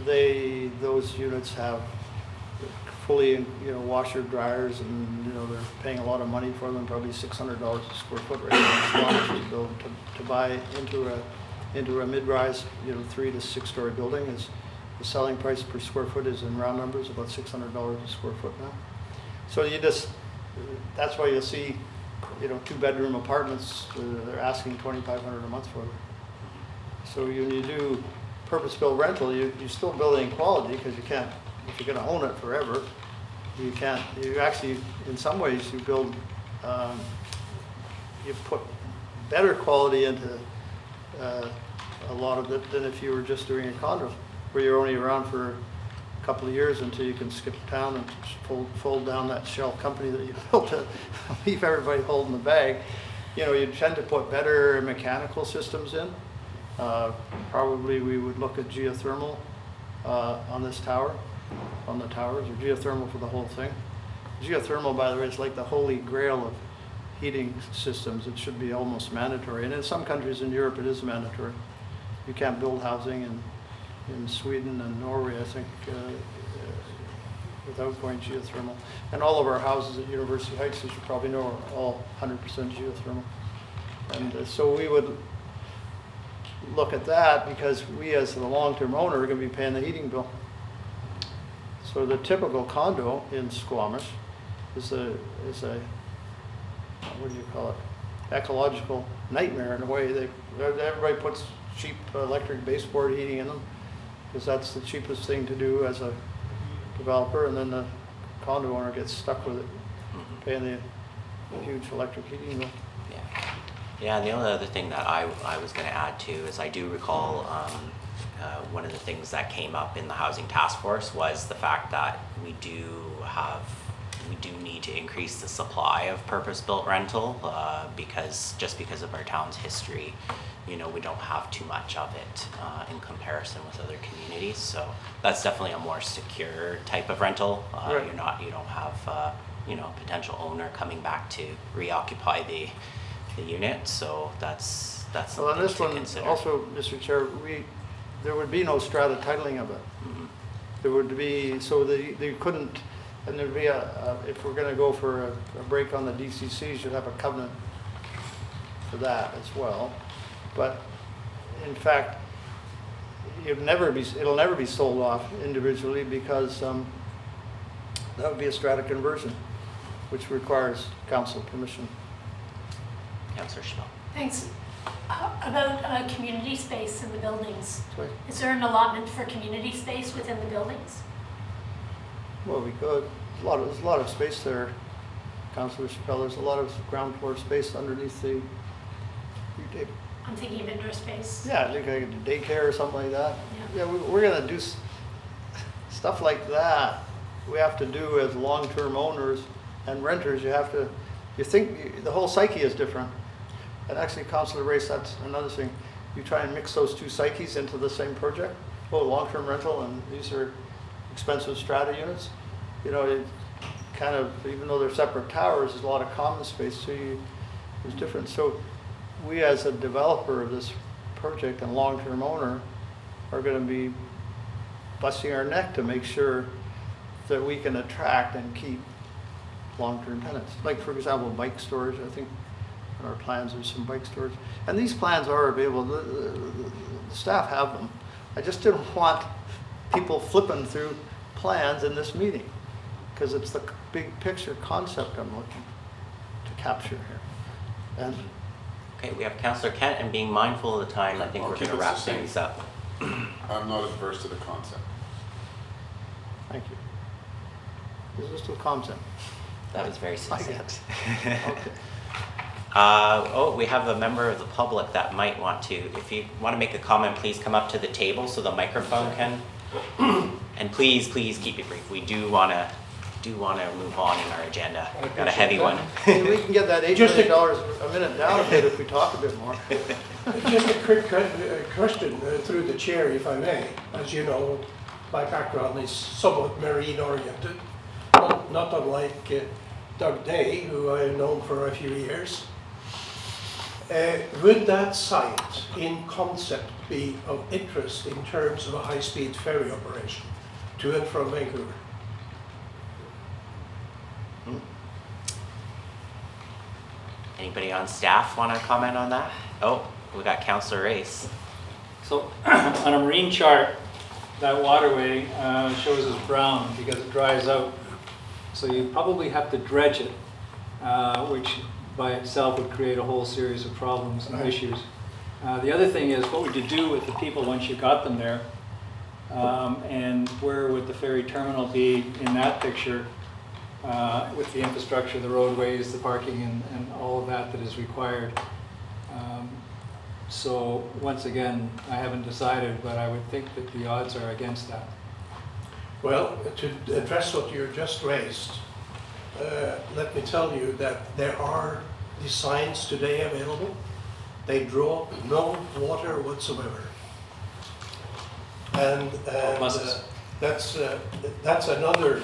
those units have fully, washer, dryers, and, they're paying a lot of money for them, probably $600 a square foot right now in Squamish to build, to buy into a mid-rise, 3 to 6 story building. Is the selling price per square foot is, in round numbers, about $600 a square foot now. So that's why you'll see, 2-bedroom apartments, they're asking $2,500 a month for them. So when you do purpose-built rental, you're still building quality, because you can't, if you're gonna own it forever, you actually, in some ways, you build, you put better quality into a lot of it than if you were just doing a condo, where you're only around for a couple of years until you can skip town and fold down that shell company that you built to leave everybody holding the bag. You tend to put better mechanical systems in. Probably we would look at geothermal on this tower, on the towers, or geothermal for the whole thing. Geothermal, by the way, is like the holy grail of heating systems. It should be almost mandatory, and in some countries in Europe it is mandatory. You can't build housing in Sweden and Norway, I think, without going geothermal. And all of our houses at University Heights, as you probably know, are all 100% geothermal. And so we would look at that, because we, as the long-term owner, are going to be paying the heating bill. So the typical condo in Squamish is a what do you call it, ecological nightmare in a way. Everybody puts cheap electric baseboard heating in them, because that's the cheapest thing to do as a developer, and then the condo owner gets stuck with it, paying the huge electric heating bill. Yeah, and the only other thing that I was going to add too is I do recall one of the things that came up in the housing task force was the fact that we do need to increase the supply of purpose-built rental because of our town's history, we don't have too much of it in comparison with other communities. So that's definitely a more secure type of rental. Right. You don't have a potential owner coming back to reoccupy the unit, so that's Well, something on this to one, consider. also, Mr. Chair, there would be no strata titling of it. Mhm. There would be, so they couldn't, and there'd be if we're gonna go for a break on the DCCs, you'd have a covenant for that as well. But in fact, it'll never be sold off individually, because that would be a strata conversion, which requires council permission. Councillor Schmidt. Thanks. About community space in the buildings. Sorry. Is there an allotment for community space within the buildings? Well, we could. There's a lot of space there, Councillor Chappelle. There's a lot of ground floor space underneath the, I'm thinking of indoor space. yeah, like a daycare or something like that. Yeah. Yeah, we're gonna do stuff like that. We have to do as long-term owners and renters. You think the whole psyche is different. And actually, Councillor Race, that's another thing. You try and mix those two psyches into the same project. Oh, long-term rental, and these are expensive strata units. You know, it kind of, even though they're separate towers, there's a lot of common space, so there's different. So we, as a developer of this project and long-term owner, are going to be busting our neck to make sure that we can attract and keep long-term tenants. Like, for example, bike storage. I think in our plans there's some bike storage. And these plans are available. The staff have them. I just didn't want people flipping through plans in this meeting, because it's the big picture concept I'm looking to capture here. And Okay, we have Councillor Kent, and being mindful of the time, I think I'll we're keep going to it wrap succinct. things up. I'm not adverse to the concept. thank you. This is the concept. That was very I succinct. get Okay. We have a member of the public that might want to. If you want to make a comment, please come up to the table so the microphone can. And please keep it brief. We do want to move on in our agenda. Got a heavy one. Maybe we can get that $8 Just a- million a minute down a bit if we talk a bit more. Just a quick question through the chair, if I may. As you know, my background is somewhat marine oriented, not unlike Doug Day, who I have known for a few years. Would that site in concept be of interest in terms of a high-speed ferry operation to and from Vancouver? Anybody on staff want to comment on that? Oh, we got Councillor Race. So on a marine chart, that waterway shows as brown because it dries out. So you probably have to dredge it, which by itself would create a whole series of problems and issues. The other thing is, what would you do with the people once you got them there? And where would the ferry terminal be in that picture with the infrastructure, the roadways, the parking, and all of that is required? So once again, I haven't decided, but I would think that the odds are against that. Well, to address what you just raised, let me tell you that there are designs today available. They draw no water whatsoever. And buses. that's another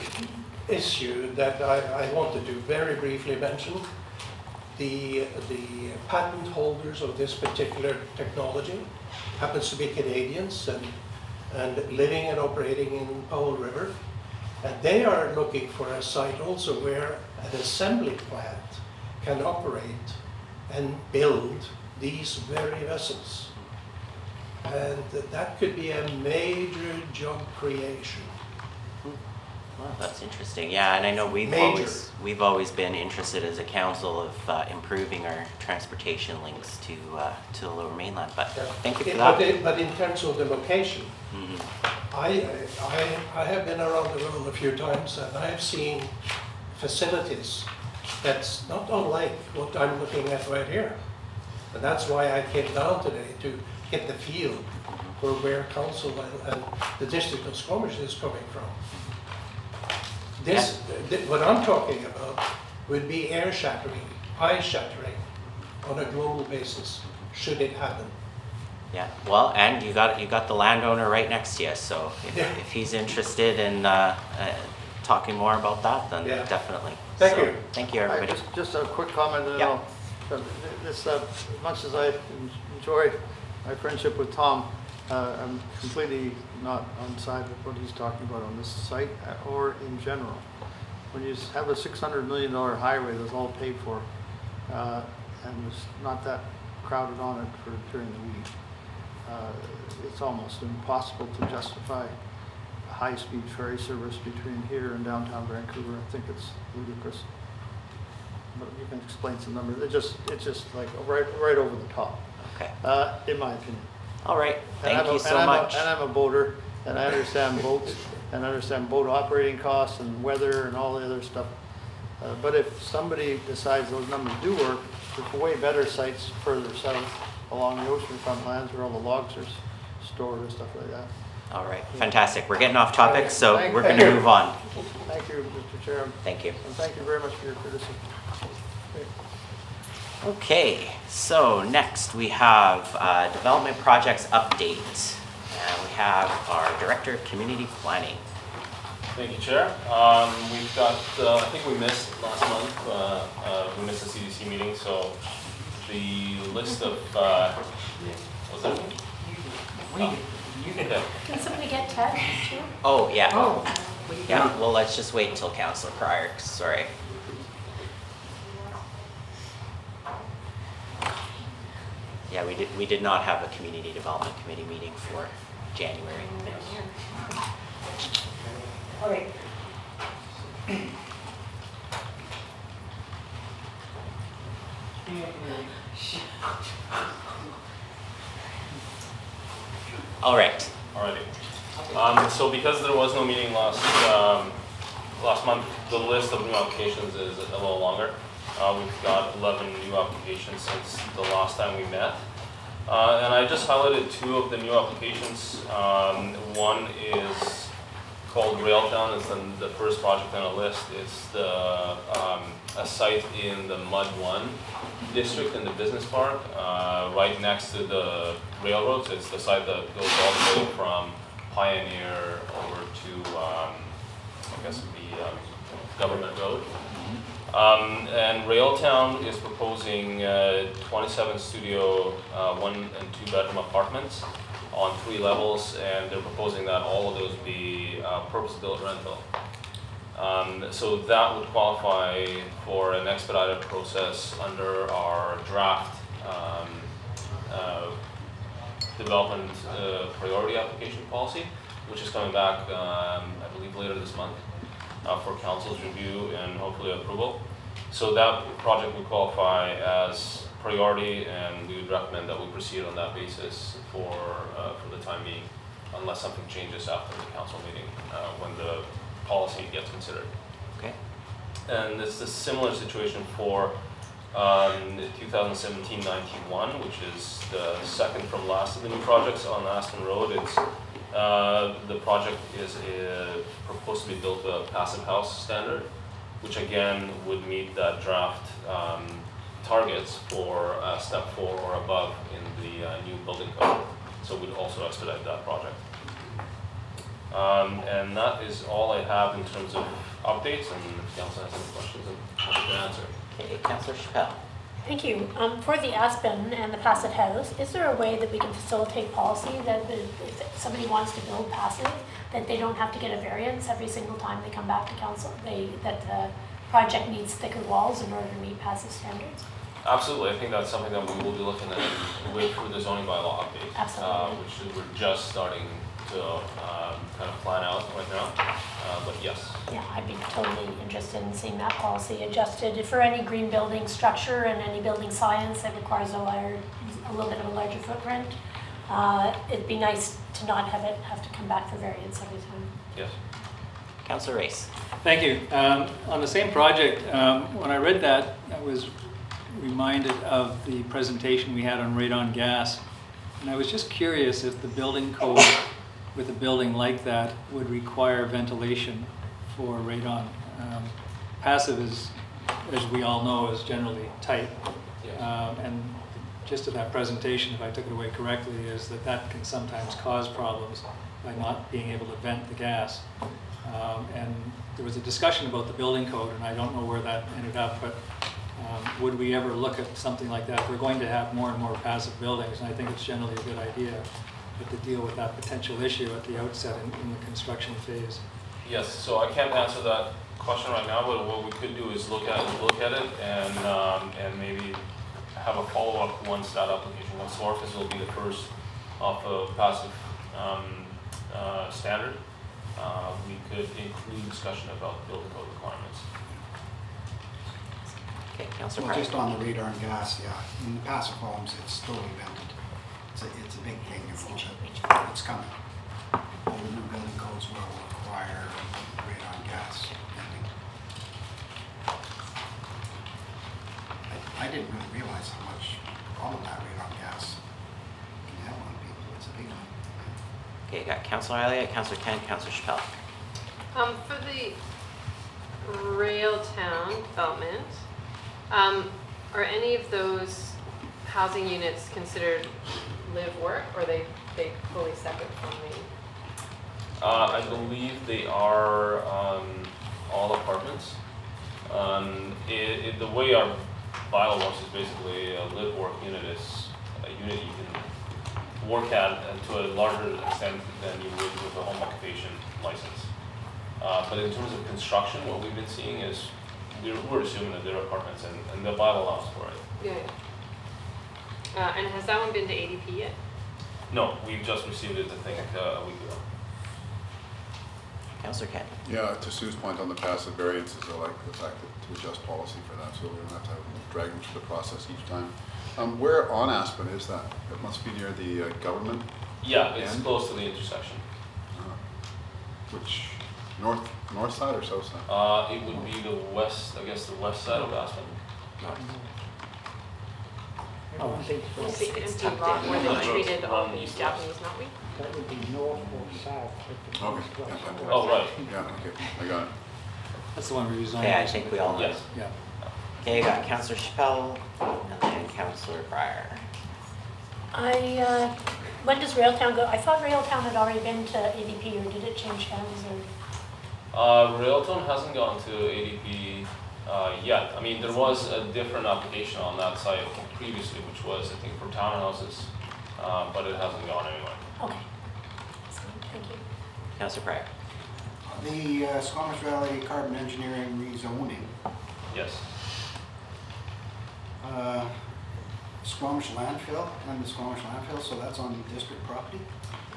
issue that I wanted to very briefly mention. The patent holders of this particular technology happens to be Canadians and living and operating in Powell River. And they are looking for a site also where an assembly plant can operate and build these very vessels. And that could be a major job creation. Well, that's interesting. Yeah, and I know we've Major. always been interested as a council of improving our transportation links to the Lower Mainland. But thank you for that. But in terms of the location, Mhm. I have been around the world a few times and I have seen facilities that's not unlike what I'm looking at right here. And that's why I came down today, to get the feel for where council and the district of Squamish is coming from. What I'm talking about would be air shattering, eye shattering on a global basis, should it happen. Yeah. Well, and you got the landowner right next to you. So if he's interested in talking more about that, then Yeah. definitely. Thank So, you. Thank you, everybody. Just a quick comment, and Yeah. as much as I enjoy my friendship with Tom, I'm completely not on side with what he's talking about on this site or in general. When you have a $600 million highway that's all paid for, and there's not that crowded on it during the week, it's almost impossible to justify a high-speed ferry service between here and downtown Vancouver. I think it's ludicrous. But you can explain some numbers. It's just like right over the top. Okay. in my opinion. All right. And Thank I'm you a- so and I'm a- much. And I'm a boater, and I understand boats, and I understand boat operating costs and weather and all the other stuff. But if somebody decides those numbers do work, there's way better sites further south along the oceanfront lands where all the logs are stored and stuff like that. All right. Fantastic. We're getting off topic, so Thank we're you. going to move on. Thank you, Mr. Chairman, Thank you. and thank you very much for your courtesy. Okay, so next we have Development Projects Update. And we have our Director of Community Planning. Thank you, Chair. We've got, I think we missed last month, we missed the CDC meeting, so the list of, was it? Okay. Can somebody get Ted too? Oh, yeah. Yeah, well, let's just wait until Councilor Pryor, sorry. Yeah, we did not have a Community Development Committee meeting for January. All right. All right. Alrighty. So because there was no meeting last month, the list of new applications is a little longer. We've got 11 new applications since the last time we met. And I just highlighted 2 of the new applications. One is called Railtown. It's the first project on the list. It's a site in the Mud 1 district in the business park, right next to the railroads. It's the site that goes all the way from Pioneer over to, I guess it would be Government Road. And Railtown is proposing 27 studio 1 and 2 bedroom apartments on 3 levels, and they're proposing that all of those be purpose-built rental. So that would qualify for an expedited process under our draft development priority application policy, which is coming back, I believe, later this month for council's review and hopefully approval. So that project would qualify as priority, and we would recommend that we proceed on that basis for the time being, unless something changes after the council meeting when the policy gets considered. Okay. And it's a similar situation for 2017-91, which is the second from last of the new projects on Aston Road. It's the project is proposed to be built to a passive house standard, which again would meet that draft targets for step 4 or above in the new building code. So we'd also expedite that project. And that is all I have in terms of updates, and if council has any questions, I'm happy to answer. Okay, Councilor Chappelle. Thank you. For the Aspen and the passive house, is there a way that we can facilitate policy that if somebody wants to build passive, that they don't have to get a variance every single time they come back to council? That the project needs thicker walls in order to meet passive standards? Absolutely, I think that's something that we will be looking at with the zoning bylaw update. Absolutely. Which we're just starting to kind of plan out right now, but yes. Yeah, I'd be totally interested in seeing that policy adjusted for any green building structure and any building science that requires a little bit of a larger footprint. It'd be nice to not have to come back for variance every time. Yes. Councilor Race. Thank you. On the same project, when I read that, I was reminded of the presentation we had on radon gas. And I was just curious if the building code with a building like that would require ventilation for radon. Passive is, as we all know, is generally tight. Yes. And just to that presentation, if I took it away correctly, is that can sometimes cause problems by not being able to vent the gas. And there was a discussion about the building code, and I don't know where that ended up, but would we ever look at something like that? We're going to have more and more passive buildings, and I think it's generally a good idea to deal with that potential issue at the outset in the construction phase. Yes, so I can't answer that question right now, but what we could do is look at it and maybe have a follow-up once that application, once Orphis will be the first of a passive standard. We could include discussion about building code requirements. Okay, Councillor Well, Pryor. just on the radar and gas, yeah, in the passive homes, it's totally vented. It's a big thing, it's coming. All the new building codes will require radar and gas venting. I didn't really realize how much problem that radar and gas can have on people, it's a big one. Okay, got Councillor Elliott, Councillor Kent, Councillor Chappelle. For the Railtown development, are any of those housing units considered live-work, or are they fully separate from the? I believe they are all apartments. The way our bylaw works is basically a live-work unit is a unit you can work at to a larger extent than you would with a home occupation license. But in terms of construction, what we've been seeing is we're assuming that they're apartments, and the bylaw allows for it. Yeah. And has that one been to ADP yet? No, we've just received it, I think, a week ago. Councillor Kent. Yeah, to Sue's point on the passive variances, I like the fact that to adjust policy for that, so we don't have to drag them through the process each time. Where on Aspen is that? It must be near the government, Yeah, it's And? close to the intersection. which, north side or south side? It would be the west, I guess, the west side of Aspen. Everyone thinks It's that the It's empty tucked lot in. where they Right. treated all Around the east-west. Japanese knotweed? that would be north or south. Of the Okay, east-west. yeah, Oh, right. Yeah, okay, I got it. That's the one we're using. Okay, I think we all know. Yes. Yeah. Okay, got Councillor Chappelle and then Councillor Pryor. When does Railtown go? I thought Railtown had already been to ADP, or did it change hands, or? Railtown hasn't gone to ADP yet. I mean, there was a different application on that site previously, which was, I think, for townhouses, but it hasn't gone anywhere. Okay. Thank you. Councillor Pryor. The Squamish Valley Carbon Engineering rezoning, Yes. Squamish landfill and the Squamish landfill, so that's on district property?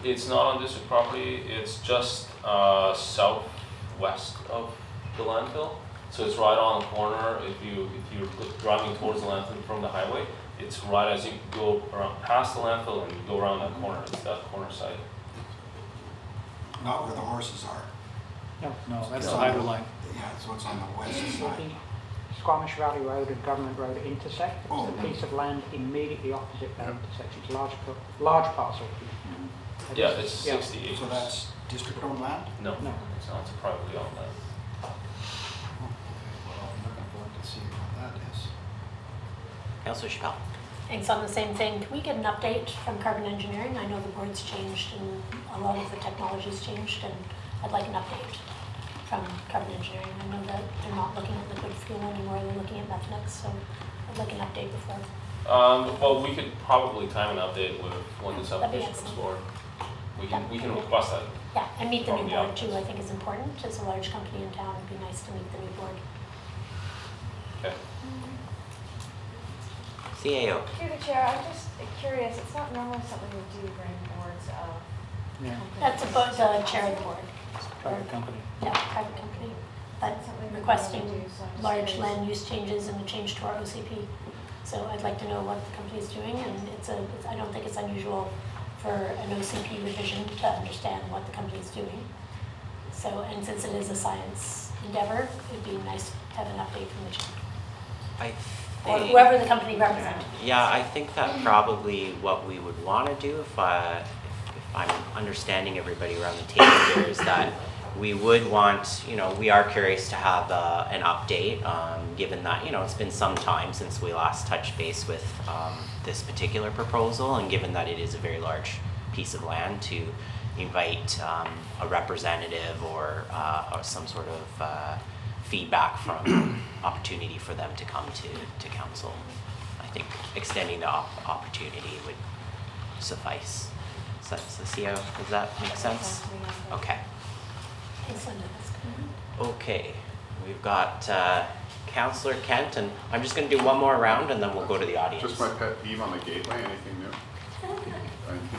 It's not on district property, it's just southwest of the landfill. So it's right on the corner, if you're driving towards the landfill from the highway, it's right as you go around past the landfill and you go around that corner, it's that corner side. Not where the horses are. No, that's the hydro line. Yeah, so it's on the west So side. the Squamish Valley Road and Government Road intersect. Oh. It's the piece of land immediately opposite that intersection. It's a large parcel. Yeah, it's Yeah. 60 acres. So that's district-owned land? No, No. it's not, it's a privately owned land. Well, I'm looking forward to seeing what that is. Councillor Chappelle. Thanks, on the same thing, can we get an update from Carbon Engineering? I know the board's changed and a lot of the technology's changed, and I'd like an update from Carbon Engineering. I know that they're not looking at liquid fuel anymore, they're looking at methanol, so I'd like an update before. Well, we could probably time an update with when this That'd be application comes excellent. forward. We can request that. Yeah, and meet the new From the board too, office. I think is important. As a large company in town, it'd be nice to meet the new board. Okay. CAO. Through the chair, I'm just curious, it's not normally something we do bring boards of Yeah, That's about the chair of the board. private company. Yeah, private company. But Something we requesting normally do, so I'm just large curious. land use changes and a change to our OCP. So I'd like to know what the company is doing, and I don't think it's unusual for an OCP revision to understand what the company is doing. So, and since it is a science endeavor, it'd be nice to have an update from the chair, I or think. whoever the company represents. Yeah, I think that probably what we would want to do, if I'm understanding everybody around the table here, is that we would want, we are curious to have an update, given that, it's been some time since we last touched base with this particular proposal, and given that it is a very large piece of land, to invite a representative or some sort of feedback from opportunity for them to come to council. I think extending the opportunity would suffice. So CEO, does that make sense? Okay. Thanks, Linda. That's good. Okay, we've got Councillor Kent, and I'm just going to do one more round and then we'll go to the audience. Just my pet peeve on the gateway, anything new?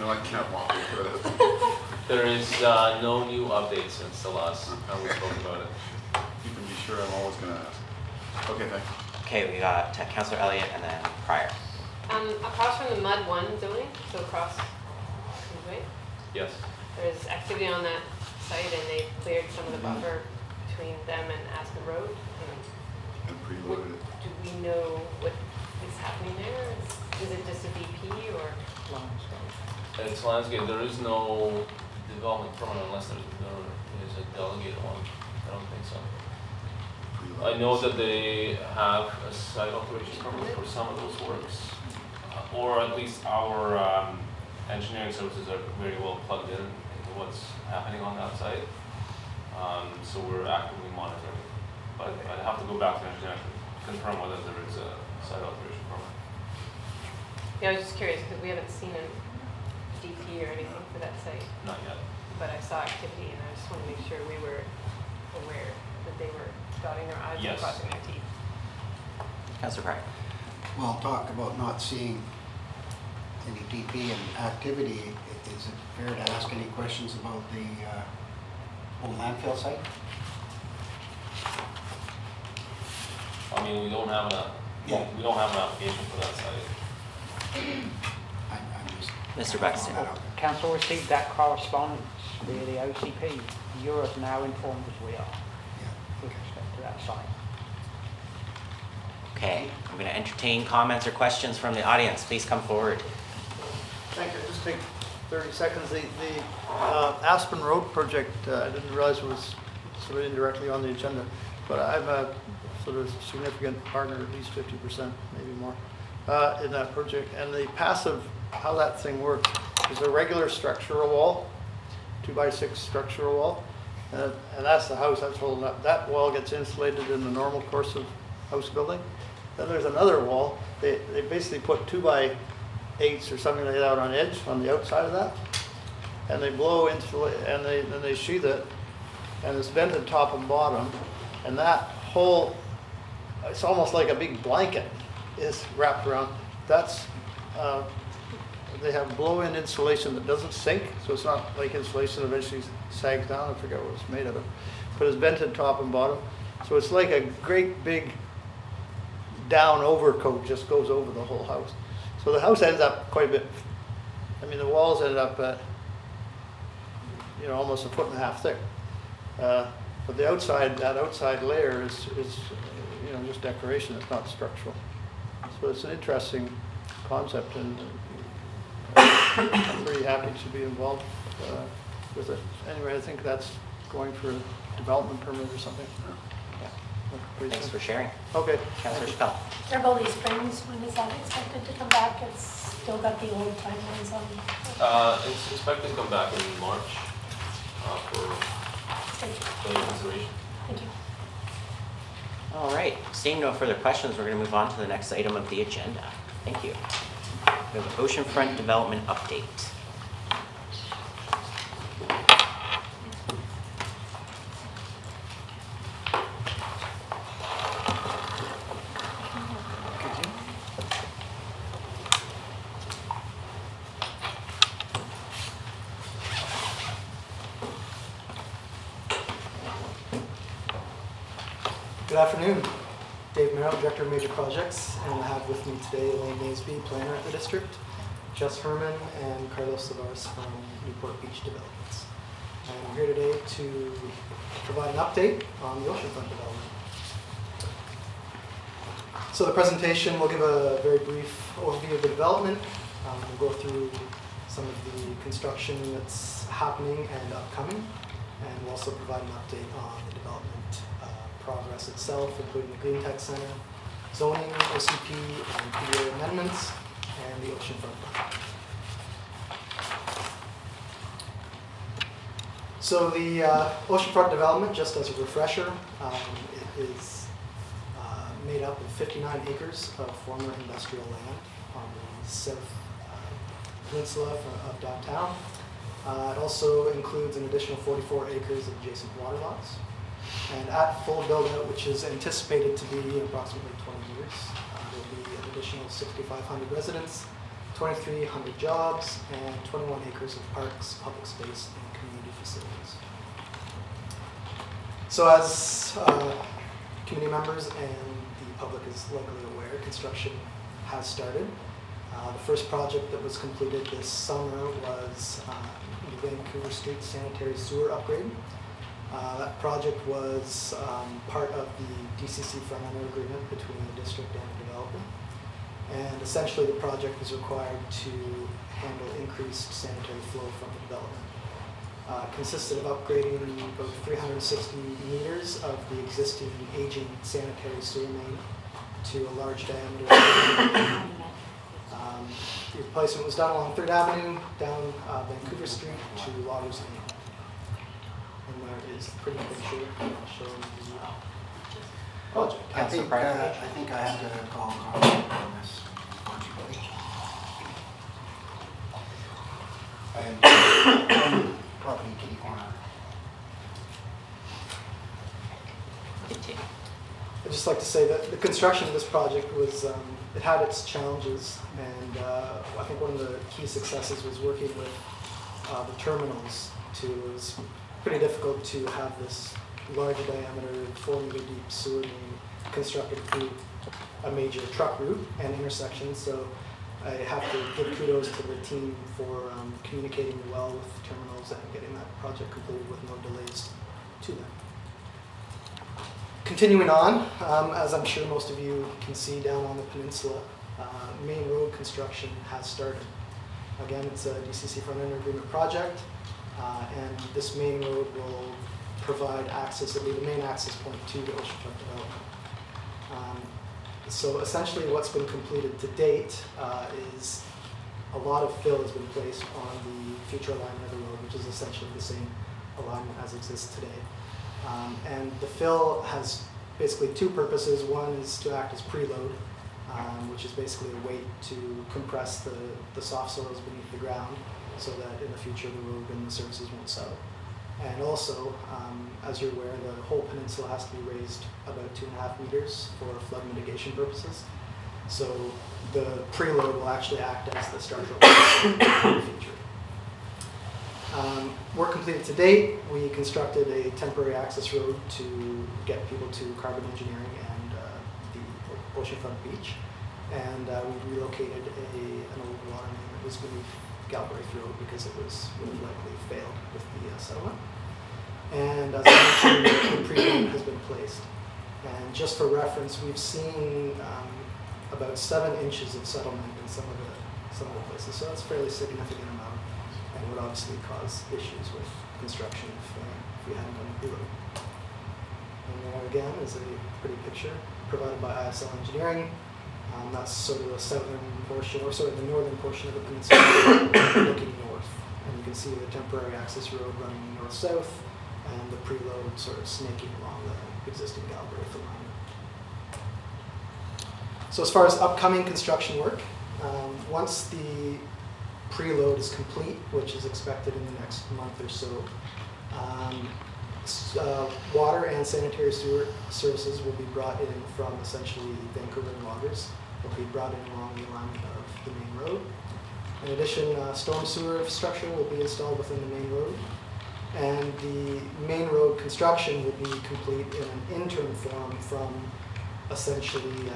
I can't walk over that. There is no new update since the last time we spoke about it. You can be sure I'm always gonna ask. Okay, thanks. Okay, we got Councillor Elliott and then Pryor. Across from the Mud 1 zoning, so across Queensway, Yes. there's activity on that site and they cleared some of the buffer between them and Aspen Road. And preloaded it. Do we know what is happening there? Is it just a DP or? It's landscape, there is no development permit unless there is a delegated one. I don't think so. I know that they have a site operation permit for some of those works, or at least our engineering services are very well plugged in into what's happening on that site. So we're actively monitoring. But I'd have to go back to engineering to confirm whether there is a site operation permit. Yeah, I was just curious because we haven't seen a DP or anything for that site, Not yet. but I saw activity and I just want to make sure we were aware that they were dotting their i's and Yes. crossing their t's. Councillor Pryor. Well, talk about not seeing any DP and activity. Is it fair to ask any questions about the old landfill site? I mean, we don't have we don't have an application for that site. I'm just Mr. Buxton. throwing that out there. Council received that correspondence via the OCP. You're as now informed as we are Yeah. with respect to that site. Okay, I'm going to entertain comments or questions from the audience. Please come forward. Thank you. Just take 30 seconds. The Aspen Road project, I didn't realize it was sort of indirectly on the agenda, but I'm a sort of significant partner, at least 50%, maybe more, in that project. And the passive, how that thing works, is a regular structural wall, 2x6 structural wall, and that's the house that's holding up. That wall gets insulated in the normal course of house building. Then there's another wall. They basically put 2x8s or something like that out on edge on the outside of that, and they blow insulate, and then they sheathe it, and it's vented top and bottom, and that whole, it's almost like a big blanket is wrapped around. That's they have blow-in insulation that doesn't sink, so it's not like insulation eventually sags down. I forget what it's made of, but it's vented top and bottom, so it's like a great big down overcoat just goes over the whole house. So the house ends up quite a bit, I mean, the walls ended up at, you know, almost 1.5 feet thick. But the outside, that outside layer is, you know, just decoration, it's not structural. So it's an interesting concept, and I'm pretty happy to be involved with it. Anyway, I think that's going for a development permit or something. Pretty Thanks soon. for sharing. Okay. Councillor Chappelle. Beverly Springs, when is that expected to come back? It's still got the old timelines on. It's expected to come back in March for further consideration. Thank you. All right, seeing no further questions, we're going to move on to the next item of the agenda. Thank you. We have an Oceanfront development update. Good afternoon. Dave Marrow, Director of Major Projects, and I have with me today Elaine Naisby, Planner at the District, Jess Herman, and Carlos Tavares from Newport Beach Developments. I'm here today to provide an update on the Oceanfront development. So the presentation will give a very brief overview of the development. We'll go through some of the construction that's happening and upcoming, and we'll also provide an update on the development progress itself, including the Green Tech Center, zoning, OCP, and PDA amendments, and the Oceanfront project. So the Oceanfront development, just as a refresher, it is made up of 59 acres of former industrial land on the south peninsula of downtown. It also includes an additional 44 acres of adjacent water lots. And at full build-out, which is anticipated to be approximately 20 years, there will be an additional 6,500 residents, 2,300 jobs, and 21 acres of parks, public space, and community facilities. So as community members and the public is likely aware, construction has started. The first project that was completed this summer was the Vancouver Street sanitary sewer upgrade. That project was part of the DCC front end agreement between the district and the developer. And essentially the project is required to handle increased sanitary flow from the development. Consisted of upgrading about 360 meters of the existing aging sanitary sewer main to a large diameter. The replacement was done along 3rd Avenue, down Vancouver Street to Loggers Lane. And there is a pretty picture showing the project. I think I have to call comment on this, unfortunately. I am property kitty corner. I'd just like to say that the construction of this project was, it had its challenges, and I think one of the key successes was working with the terminals too. It was pretty difficult to have this large diameter, 4-meter deep sewer main constructed through a major truck route and intersection. So I have to give kudos to the team for communicating well with the terminals and getting that project completed with no delays to them. Continuing on, as I'm sure most of you can see down on the peninsula, main road construction has started. Again, it's a DCC front end agreement project, and this main road will provide access, it'll be the main access point to the Oceanfront development. So essentially what's been completed to date is a lot of fill has been placed on the future alignment of the road, which is essentially the same alignment as exists today. And the fill has basically two purposes. One is to act as preload, which is basically a weight to compress the soft soils beneath the ground so that in the future the road and the surfaces won't settle. And also, as you're aware, the whole peninsula has to be raised about 2.5 meters for flood mitigation purposes. So the preload will actually act as the structural in the future. Work completed to date, we constructed a temporary access road to get people to Carbon Engineering and the Oceanfront Beach. And we relocated an old water main that was beneath Galbraith Road because it would have likely failed with the settlement. And as I mentioned, the pre-load has been placed. And just for reference, we've seen about 7 inches of settlement in some of the places. So that's a fairly significant amount and would obviously cause issues with construction if we hadn't done the pre-load. And there again is a pretty picture provided by ISL Engineering. That's sort of the southern portion, or sort of the northern portion of the peninsula looking north. And you can see the temporary access road running north-south and the preload sort of snaking along the existing Galbraith alignment. So as far as upcoming construction work, once the preload is complete, which is expected in the next month or so, water and sanitary sewer services will be brought in from essentially Vancouver and Loggers. Will be brought in along the alignment of the main road. In addition, storm sewer infrastructure will be installed within the main road. And the main road construction will be complete in an interim form from essentially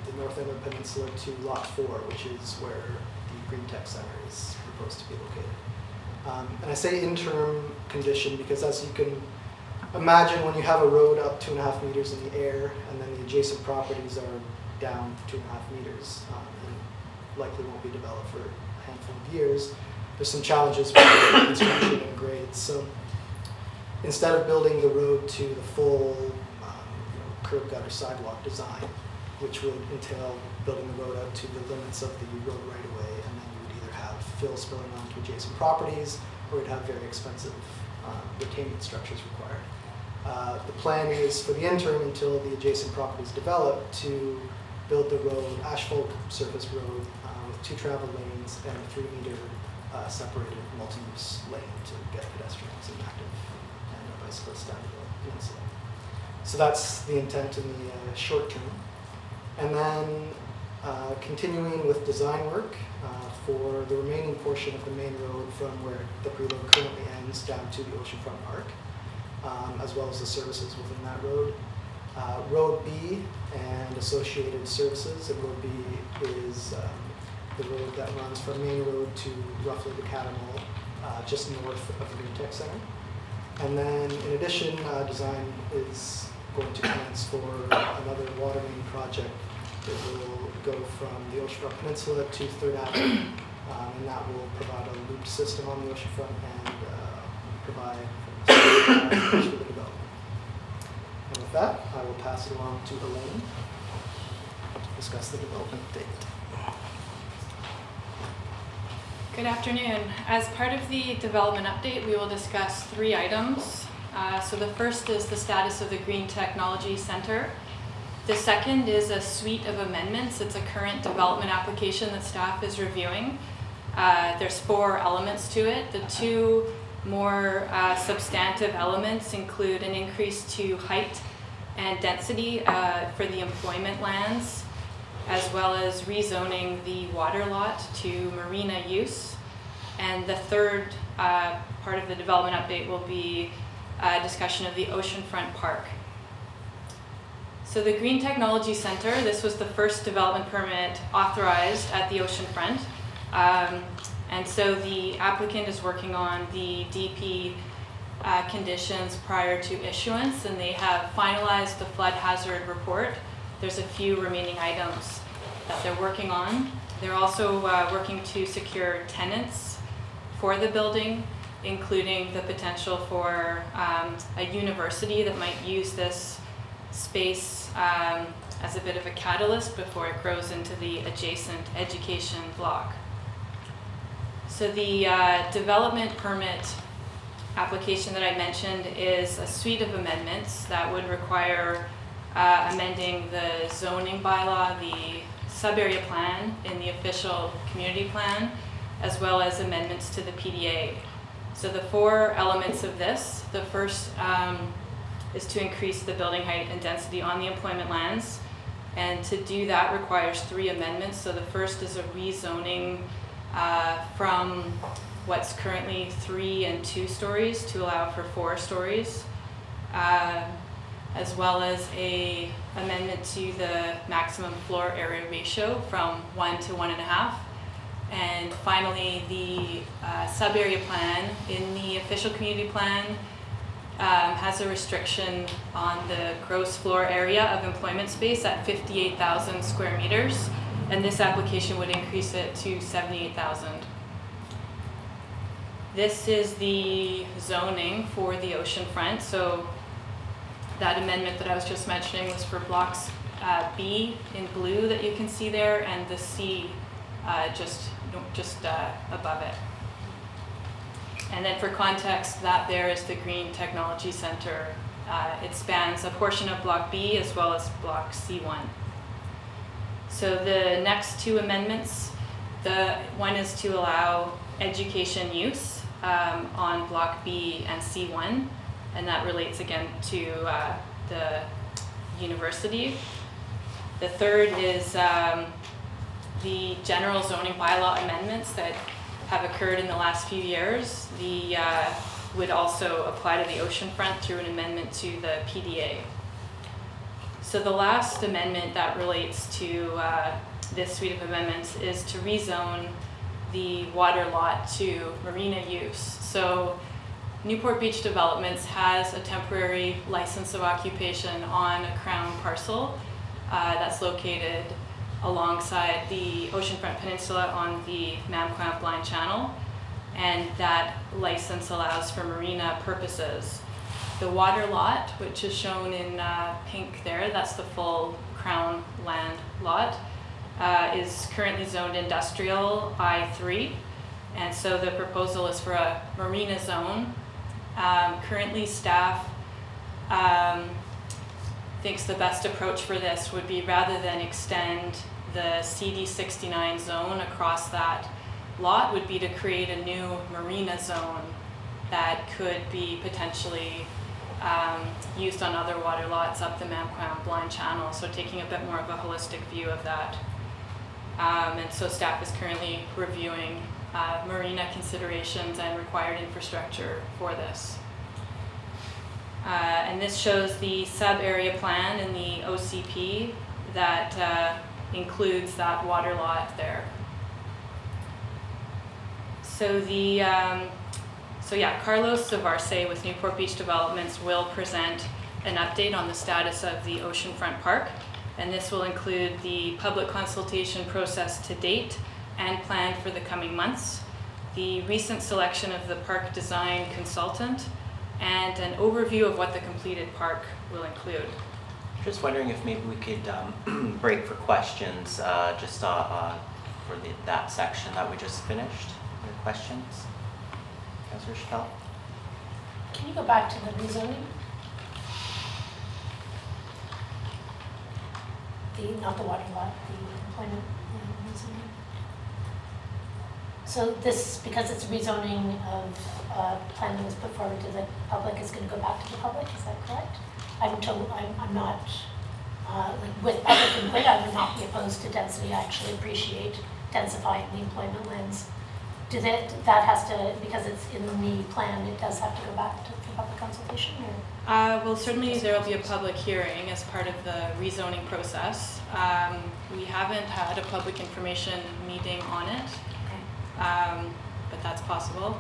the north end of the peninsula to Lot 4, which is where the Green Tech Center is proposed to be located. And I say interim condition because, as you can imagine, when you have a road up 2.5 meters in the air and then the adjacent properties are down 2.5 meters and likely won't be developed for a handful of years, there's some challenges with construction and grades. So instead of building the road to the full curb gutter sidewalk design, which would entail building the road out to the limits of the road right away, and then you would either have fill spilling onto adjacent properties or you'd have very expensive retaining structures required. The plan is for the interim until the adjacent properties develop to build the road, asphalt surface road with 2 travel lanes and a 3-meter separated multi-use lane to get pedestrians and active and bicyclists down the peninsula. So that's the intent in the short term. And then continuing with design work for the remaining portion of the main road from where the preload currently ends down to the Oceanfront Park, as well as the services within that road. Road B and associated services. And Road B is the road that runs from Main Road to roughly the Catamount, just north of the Green Tech Center. And then in addition, design is going to commence for another water main project. It will go from the Oceanfront Peninsula to 3rd Avenue, and that will provide a looped system on the oceanfront and provide for the development. And with that, I will pass it along to Elaine to discuss the development date. Good afternoon. As part of the development update, we will discuss 3 items. So the first is the status of the Green Technology Center. The second is a suite of amendments. It's a current development application that staff is reviewing. There's 4 elements to it. The 2 more substantive elements include an increase to height and density for the employment lands, as well as rezoning the water lot to marina use. And the third part of the development update will be a discussion of the Oceanfront Park. So the Green Technology Center, this was the first development permit authorized at the Oceanfront. And so the applicant is working on the DP conditions prior to issuance, and they have finalized the flood hazard report. There's a few remaining items that they're working on. They're also working to secure tenants for the building, including the potential for a university that might use this space as a bit of a catalyst before it grows into the adjacent education block. So the development permit application that I mentioned is a suite of amendments that would require amending the zoning bylaw, the sub-area plan in the official community plan, as well as amendments to the PDA. So the 4 elements of this, the first is to increase the building height and density on the employment lands. And to do that requires 3 amendments. So the first is a rezoning from what's currently 3 and 2 stories to allow for 4 stories, as well as a amendment to the maximum floor area ratio from 1 to 1.5. And finally, the sub-area plan in the official community plan has a restriction on the gross floor area of employment space at 58,000 square meters, and this application would increase it to 78,000. This is the zoning for the oceanfront. So that amendment that I was just mentioning was for blocks B in blue that you can see there, and the C just above it. And then for context, that there is the Green Technology Center. It spans a portion of Block B as well as Block C1. So the next 2 amendments, the one is to allow education use on Block B and C1, and that relates again to the university. The third is the general zoning bylaw amendments that have occurred in the last few years. The would also apply to the oceanfront through an amendment to the PDA. So the last amendment that relates to this suite of amendments is to rezone the water lot to marina use. So Newport Beach Developments has a temporary license of occupation on a crown parcel that's located alongside the Oceanfront Peninsula on the Mamquam Blind Channel, and that license allows for marina purposes. The water lot, which is shown in pink there, that's the full crown land lot, is currently zoned industrial I3, and so the proposal is for a marina zone. Currently staff thinks the best approach for this would be, rather than extend the CD69 zone across that lot, would be to create a new marina zone that could be potentially used on other water lots up the Mamquam Blind Channel, so taking a bit more of a holistic view of that. And so staff is currently reviewing marina considerations and required infrastructure for this. And this shows the sub-area plan in the OCP that includes that water lot there. So Carlos Savarce with Newport Beach Developments will present an update on the status of the Oceanfront Park, and this will include the public consultation process to date and planned for the coming months, the recent selection of the park design consultant, and an overview of what the completed park will include. Just wondering if maybe we could break for questions just for that section that we just finished. Any questions? Councillor Chappelle? Can you go back to the rezoning? Not the water lot, the employment rezoning. So this, because it's rezoning of a plan that was put forward to the public, is going to go back to the public, is that correct? I'm not, with public input, I would not be opposed to density. I actually appreciate densifying the employment lands. That has to, because it's in the plan, it does have to go back to public consultation, or? Well, certainly there will be a public hearing as part of the rezoning process. We haven't had a public information meeting on it, but that's possible.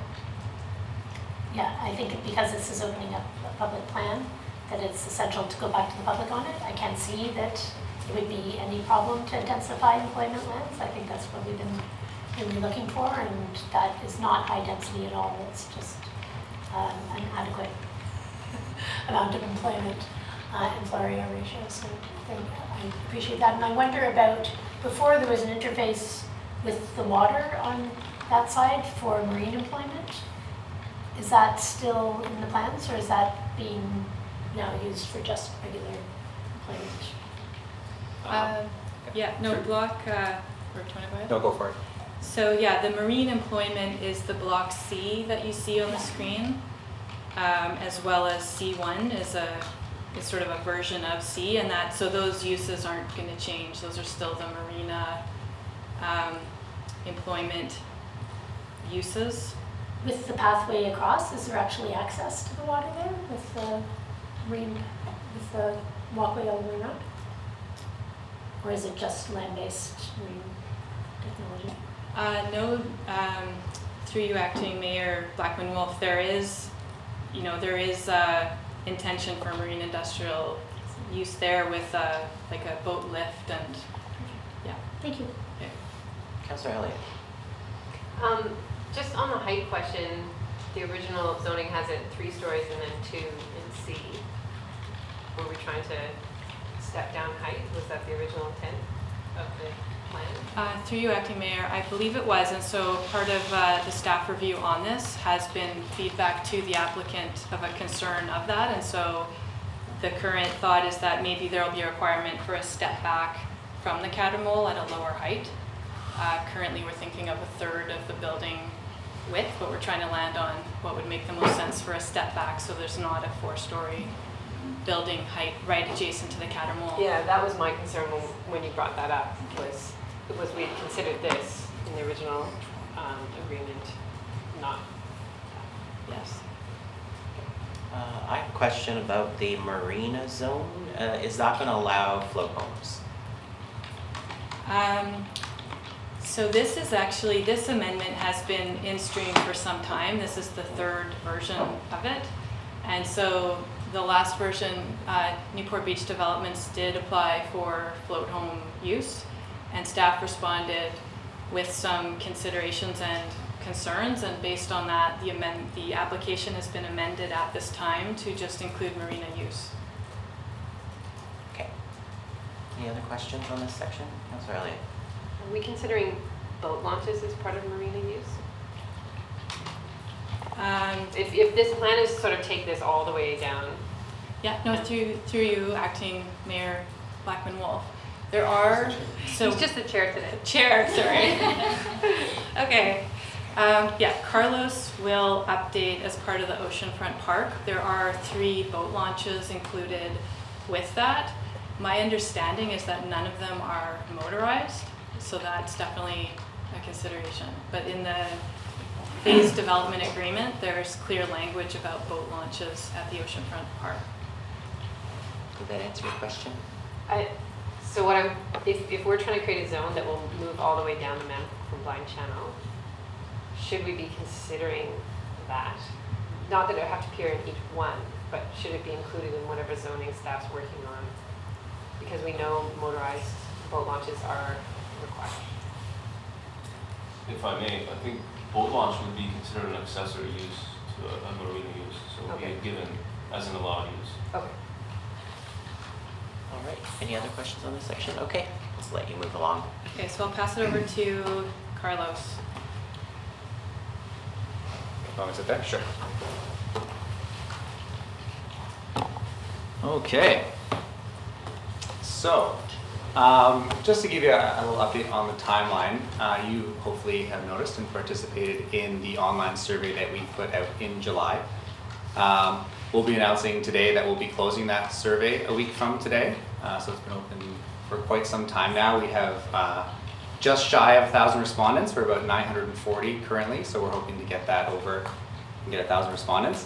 Yeah, I think because this is opening up a public plan, that it's essential to go back to the public on it. I can't see that it would be any problem to densify employment lands. I think that's what we've been really looking for, and that is not high density at all. It's just an adequate amount of employment employer ratio. So I appreciate that. And I wonder about, before there was an interface with the water on that side for marine employment. Is that still in the plans, or is that being now used for just regular employment? Block, or do you want to go ahead? No, go for it. So yeah, the marine employment is the block C that you see on the screen, as well as C1 is sort of a version of C, and so those uses aren't going to change. Those are still the marina employment uses. With the pathway across, is there actually access to the water there with the walkway all the way around? Or is it just land-based marine technology? No, through you, Acting Mayor Blackman-Wolf, there is intention for marine industrial use there with like a boat lift and, yeah. Thank you. Okay. Councillor Elliott? Just on the height question, the original zoning has it 3 stories and then 2 in C. Were we trying to step down height? Was that the original intent of the plan? Through you, Acting Mayor, I believe it was, and so part of the staff review on this has been feedback to the applicant of a concern of that, and so the current thought is that maybe there will be a requirement for a step back from the catamole at a lower height. Currently, we're thinking of 1/3 of the building width, but we're trying to land on what would make the most sense for a step back so there's not a 4-story building height right adjacent to the catamole. Yeah, that was my concern when you brought that up, was we had considered this in the original agreement, not. Yes. I have a question about the marina zone. Is that going to allow float homes? So this amendment has been in stream for some time. This is the 3rd version of it. And so the last version, Newport Beach Developments did apply for float home use, and staff responded with some considerations and concerns, and based on that, the application has been amended at this time to just include marina use. Okay. Any other questions on this section? Councillor Elliott? Are we considering boat launches as part of marina use? If this plan is to sort of take this all the way down. Yeah, no, through you, Acting Mayor Blackman-Wolf. There are, so. He's just the chair today. Chair, sorry. Okay. Carlos will update as part of the Oceanfront Park. There are 3 boat launches included with that. My understanding is that none of them are motorized, so that's definitely a consideration. But in the phased development agreement, there's clear language about boat launches at the Oceanfront Park. Did that answer your question? So if we're trying to create a zone that will move all the way down the Manitoba Blind Channel, should we be considering that? Not that it would have to appear in each one, but should it be included in whatever zoning staff's working on? Because we know motorized boat launches are required. If I may, I think boat launch would be considered an accessory use to a marina use, so it would Okay. be given as an allowed use. Okay. All right, any other questions on this section? Okay, let's let you move along. Okay, so I'll pass it over to Carlos. Want me to sit there? Sure. Okay. So, just to give you a little update on the timeline, you hopefully have noticed and participated in the online survey that we put out in July. We'll be announcing today that we'll be closing that survey a week from today. So it's been open for quite some time now. We have just shy of 1,000 respondents. We're about 940 currently, so we're hoping to get that over and get 1,000 respondents.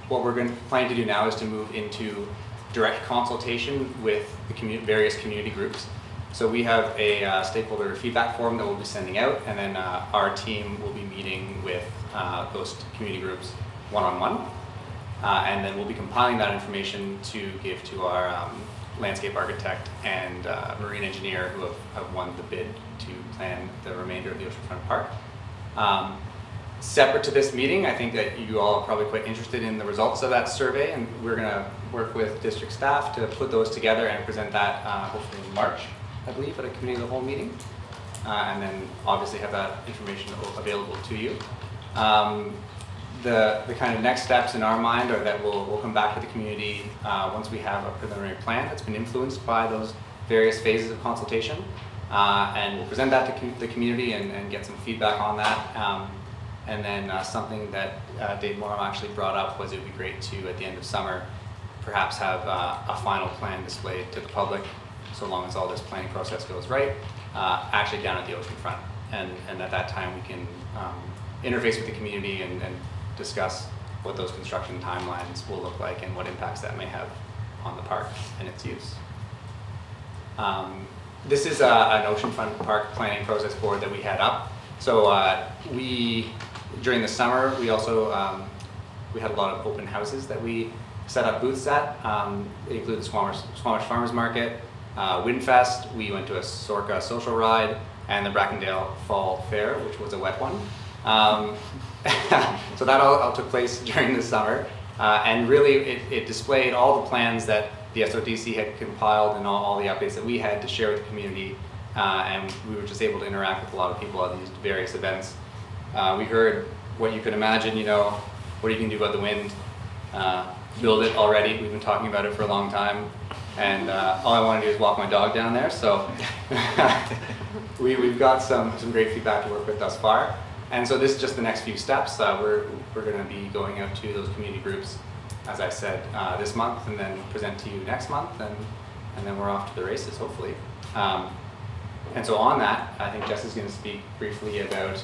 What we're planning to do now is to move into direct consultation with the various community groups. So we have a stakeholder feedback form that we'll be sending out, and then our team will be meeting with those community groups one-on-one. And then we'll be compiling that information to give to our landscape architect and marine engineer who have won the bid to plan the remainder of the Oceanfront Park. Separate to this meeting, I think that you all are probably quite interested in the results of that survey, and we're going to work with district staff to put those together and present that hopefully in March, I believe, at a committee of the whole meeting, and then obviously have that information available to you. The kind of next steps in our mind are that we'll come back to the community once we have a preliminary plan that's been influenced by those various phases of consultation, and we'll present that to the community and get some feedback on that. And then something that Dave Morum actually brought up was it would be great to, at the end of summer, perhaps have a final plan displayed to the public, so long as all this planning process goes right, actually down at the oceanfront. And at that time we can interface with the community and discuss what those construction timelines will look like and what impacts that may have on the park and its use. This is an oceanfront park planning process board that we had up. So during the summer, we also we had a lot of open houses that we set up booths at. They include the Squamish Farmers Market, Windfest. We went to a Sorka social ride, and the Brackendale Fall Fair, which was a wet one. So that all took place during the summer, and really it displayed all the plans that the SODC had compiled and all the updates that we had to share with the community, and we were just able to interact with a lot of people at these various events. We heard what you could imagine, what you can do about the wind, build it already. We've been talking about it for a long time, and all I want to do is walk my dog down there, so we've got some great feedback to work with thus far. And so this is just the next few steps. We're going to be going out to those community groups, as I said, this month, and then present to you next month, and then we're off to the races, hopefully. And so on that, I think Jess is going to speak briefly about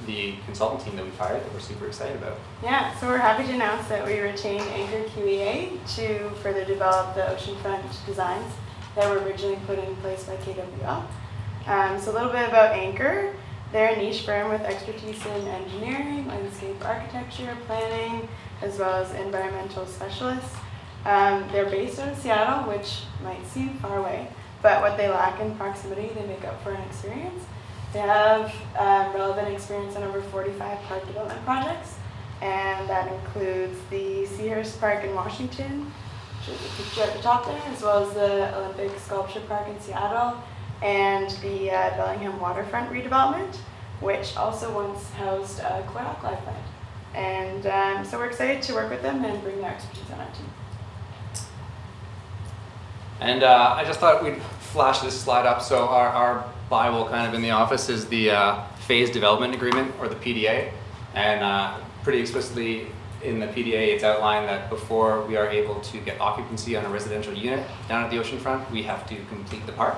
the consultant team that we've hired that we're super excited about. Yeah, so we're happy to announce that we retained Anchor QEA to further develop the oceanfront designs that were originally put in place by KWL. So a little bit about Anchor. They're a niche firm with expertise in engineering, landscape architecture, planning, as well as environmental specialists. They're based out of Seattle, which might seem far away, but what they lack in proximity, they make up for in experience. They have relevant experience on over 45 park development projects, and that includes the Seahurst Park in Washington, which is the picture at the top there, as well as the Olympic Sculpture Park in Seattle, and the Bellingham Waterfront redevelopment, which also once housed a chlor-alkali plant. And so we're excited to work with them and bring their expertise on our team. And I just thought we'd flash this slide up. So our Bible kind of in the office is the Phase Development Agreement, or the PDA. And pretty explicitly in the PDA, it's outlined that before we are able to get occupancy on a residential unit down at the oceanfront, we have to complete the park.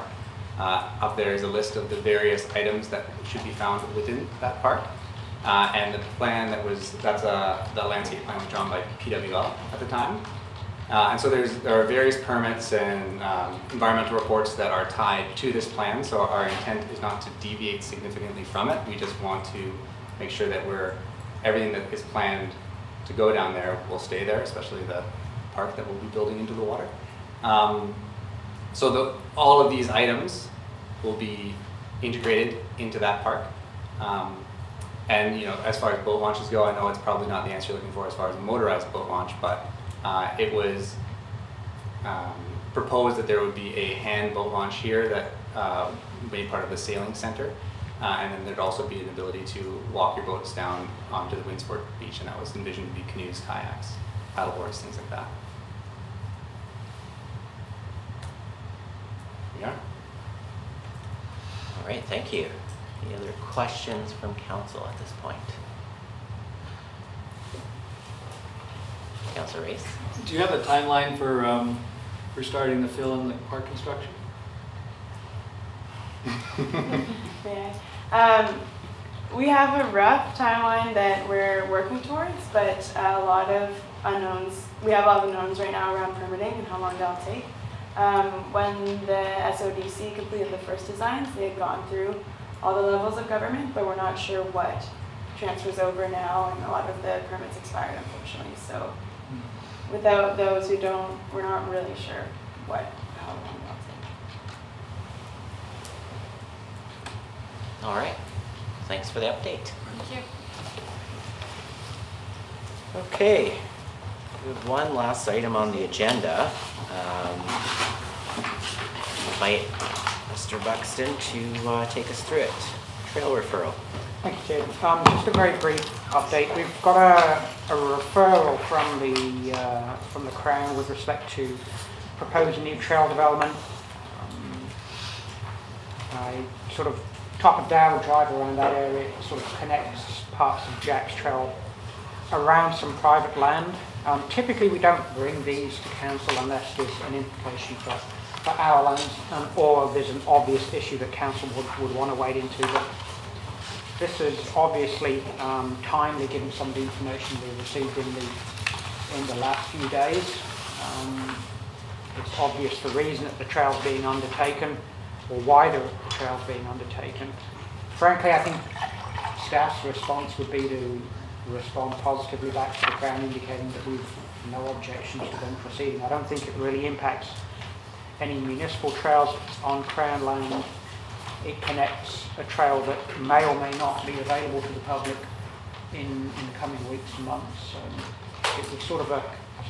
Up there is a list of the various items that should be found within that park. And the plan that's the landscape plan was drawn by PWL at the time. And so there are various permits and environmental reports that are tied to this plan. So our intent is not to deviate significantly from it. We just want to make sure that everything that is planned to go down there will stay there, especially the park that we'll be building into the water. So all of these items will be integrated into that park. And as far as boat launches go, I know it's probably not the answer you're looking for as far as a motorized boat launch, but it was proposed that there would be a hand boat launch here that made part of the sailing center. And then there'd also be an ability to walk your boats down onto the Windsport Beach, and that was envisioned to be canoes, kayaks, paddleboards, things like that. Yeah. All right, thank you. Any other questions from council at this point? Councilor Race? Do you have a timeline for starting to fill in the park construction? We have a rough timeline that we're working towards, but a lot of unknowns. We have a lot of unknowns right now around permitting and how long that'll take. When the SODC completed the first designs, they had gone through all the levels of government, but we're not sure what transfers over now, and a lot of the permits expired, unfortunately. So without those, we're not really sure how long that'll take. All right, thanks for the update. Thank you. Okay, we have one last item on the agenda. Invite Mr. Buxton to take us through it. Trail referral. Thank you, Chair. Just a very brief update. We've got a referral from the Crown with respect to proposed new trail development. I sort of top of down drive around that area. It sort of connects parts of Jack's Trail around some private land. Typically we don't bring these to council unless there's an implication for our land or there's an obvious issue that council would want to wade into. But this is obviously timely given some of the information we received in the last few days. It's obvious the reason that the trail's being undertaken or why the trail's being undertaken. Frankly, I think staff's response would be to respond positively back to the Crown, indicating that we've no objections to them proceeding. I don't think it really impacts any municipal trails on Crown land. It connects a trail that may or may not be available to the public in the coming weeks and months. It was sort of as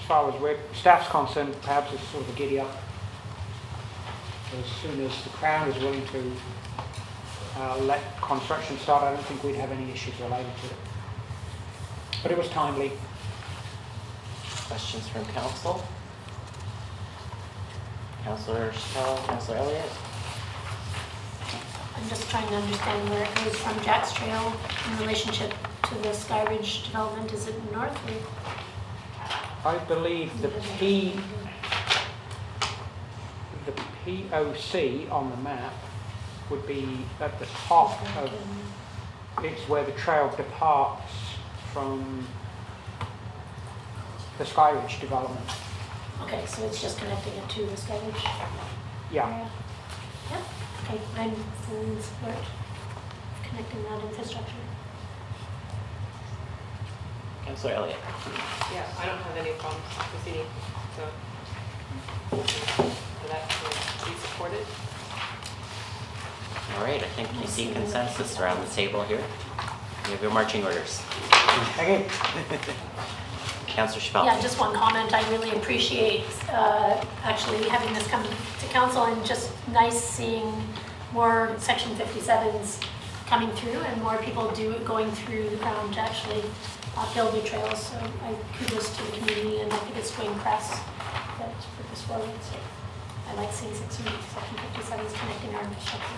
far as staff's concerned, perhaps it's sort of a giddy up. As soon as the Crown is willing to let construction start, I don't think we'd have any issues related to it. But it was timely. Questions from council? Councillor Chappell, Councillor Elliott? I'm just trying to understand where it goes from Jack's Trail in relationship to the Skyridge development. Is it north or? I believe the POC on the map would be at the top of, it's where the trail departs from the Skyridge development. Okay, so it's just connecting it to the Skyridge Yeah. area? Yep. Okay, I'm fully in support of connecting that infrastructure. Councillor Elliott? Yeah, I don't have any problems proceeding, so for that to be supported. All right, I think you see consensus around the table here. You have your marching orders. Okay. Councillor Chappell? Yeah, just one comment. I really appreciate actually having this come to council, and just nice seeing more Section 57s coming through and more people going through the ground to actually build new trails. So I kudos to the community, and I think it's great press that put this forward. So I like seeing Section 57s connecting our infrastructure.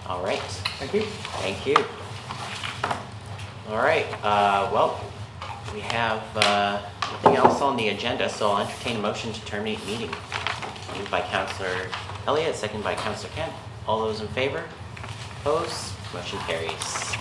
All right. Thank you. Thank you. All right, well, we have nothing else on the agenda, so I'll entertain a motion to terminate meeting. Moved by Councillor Elliott, second by Councillor Kent. All those in favor? Opposed? Motion carries.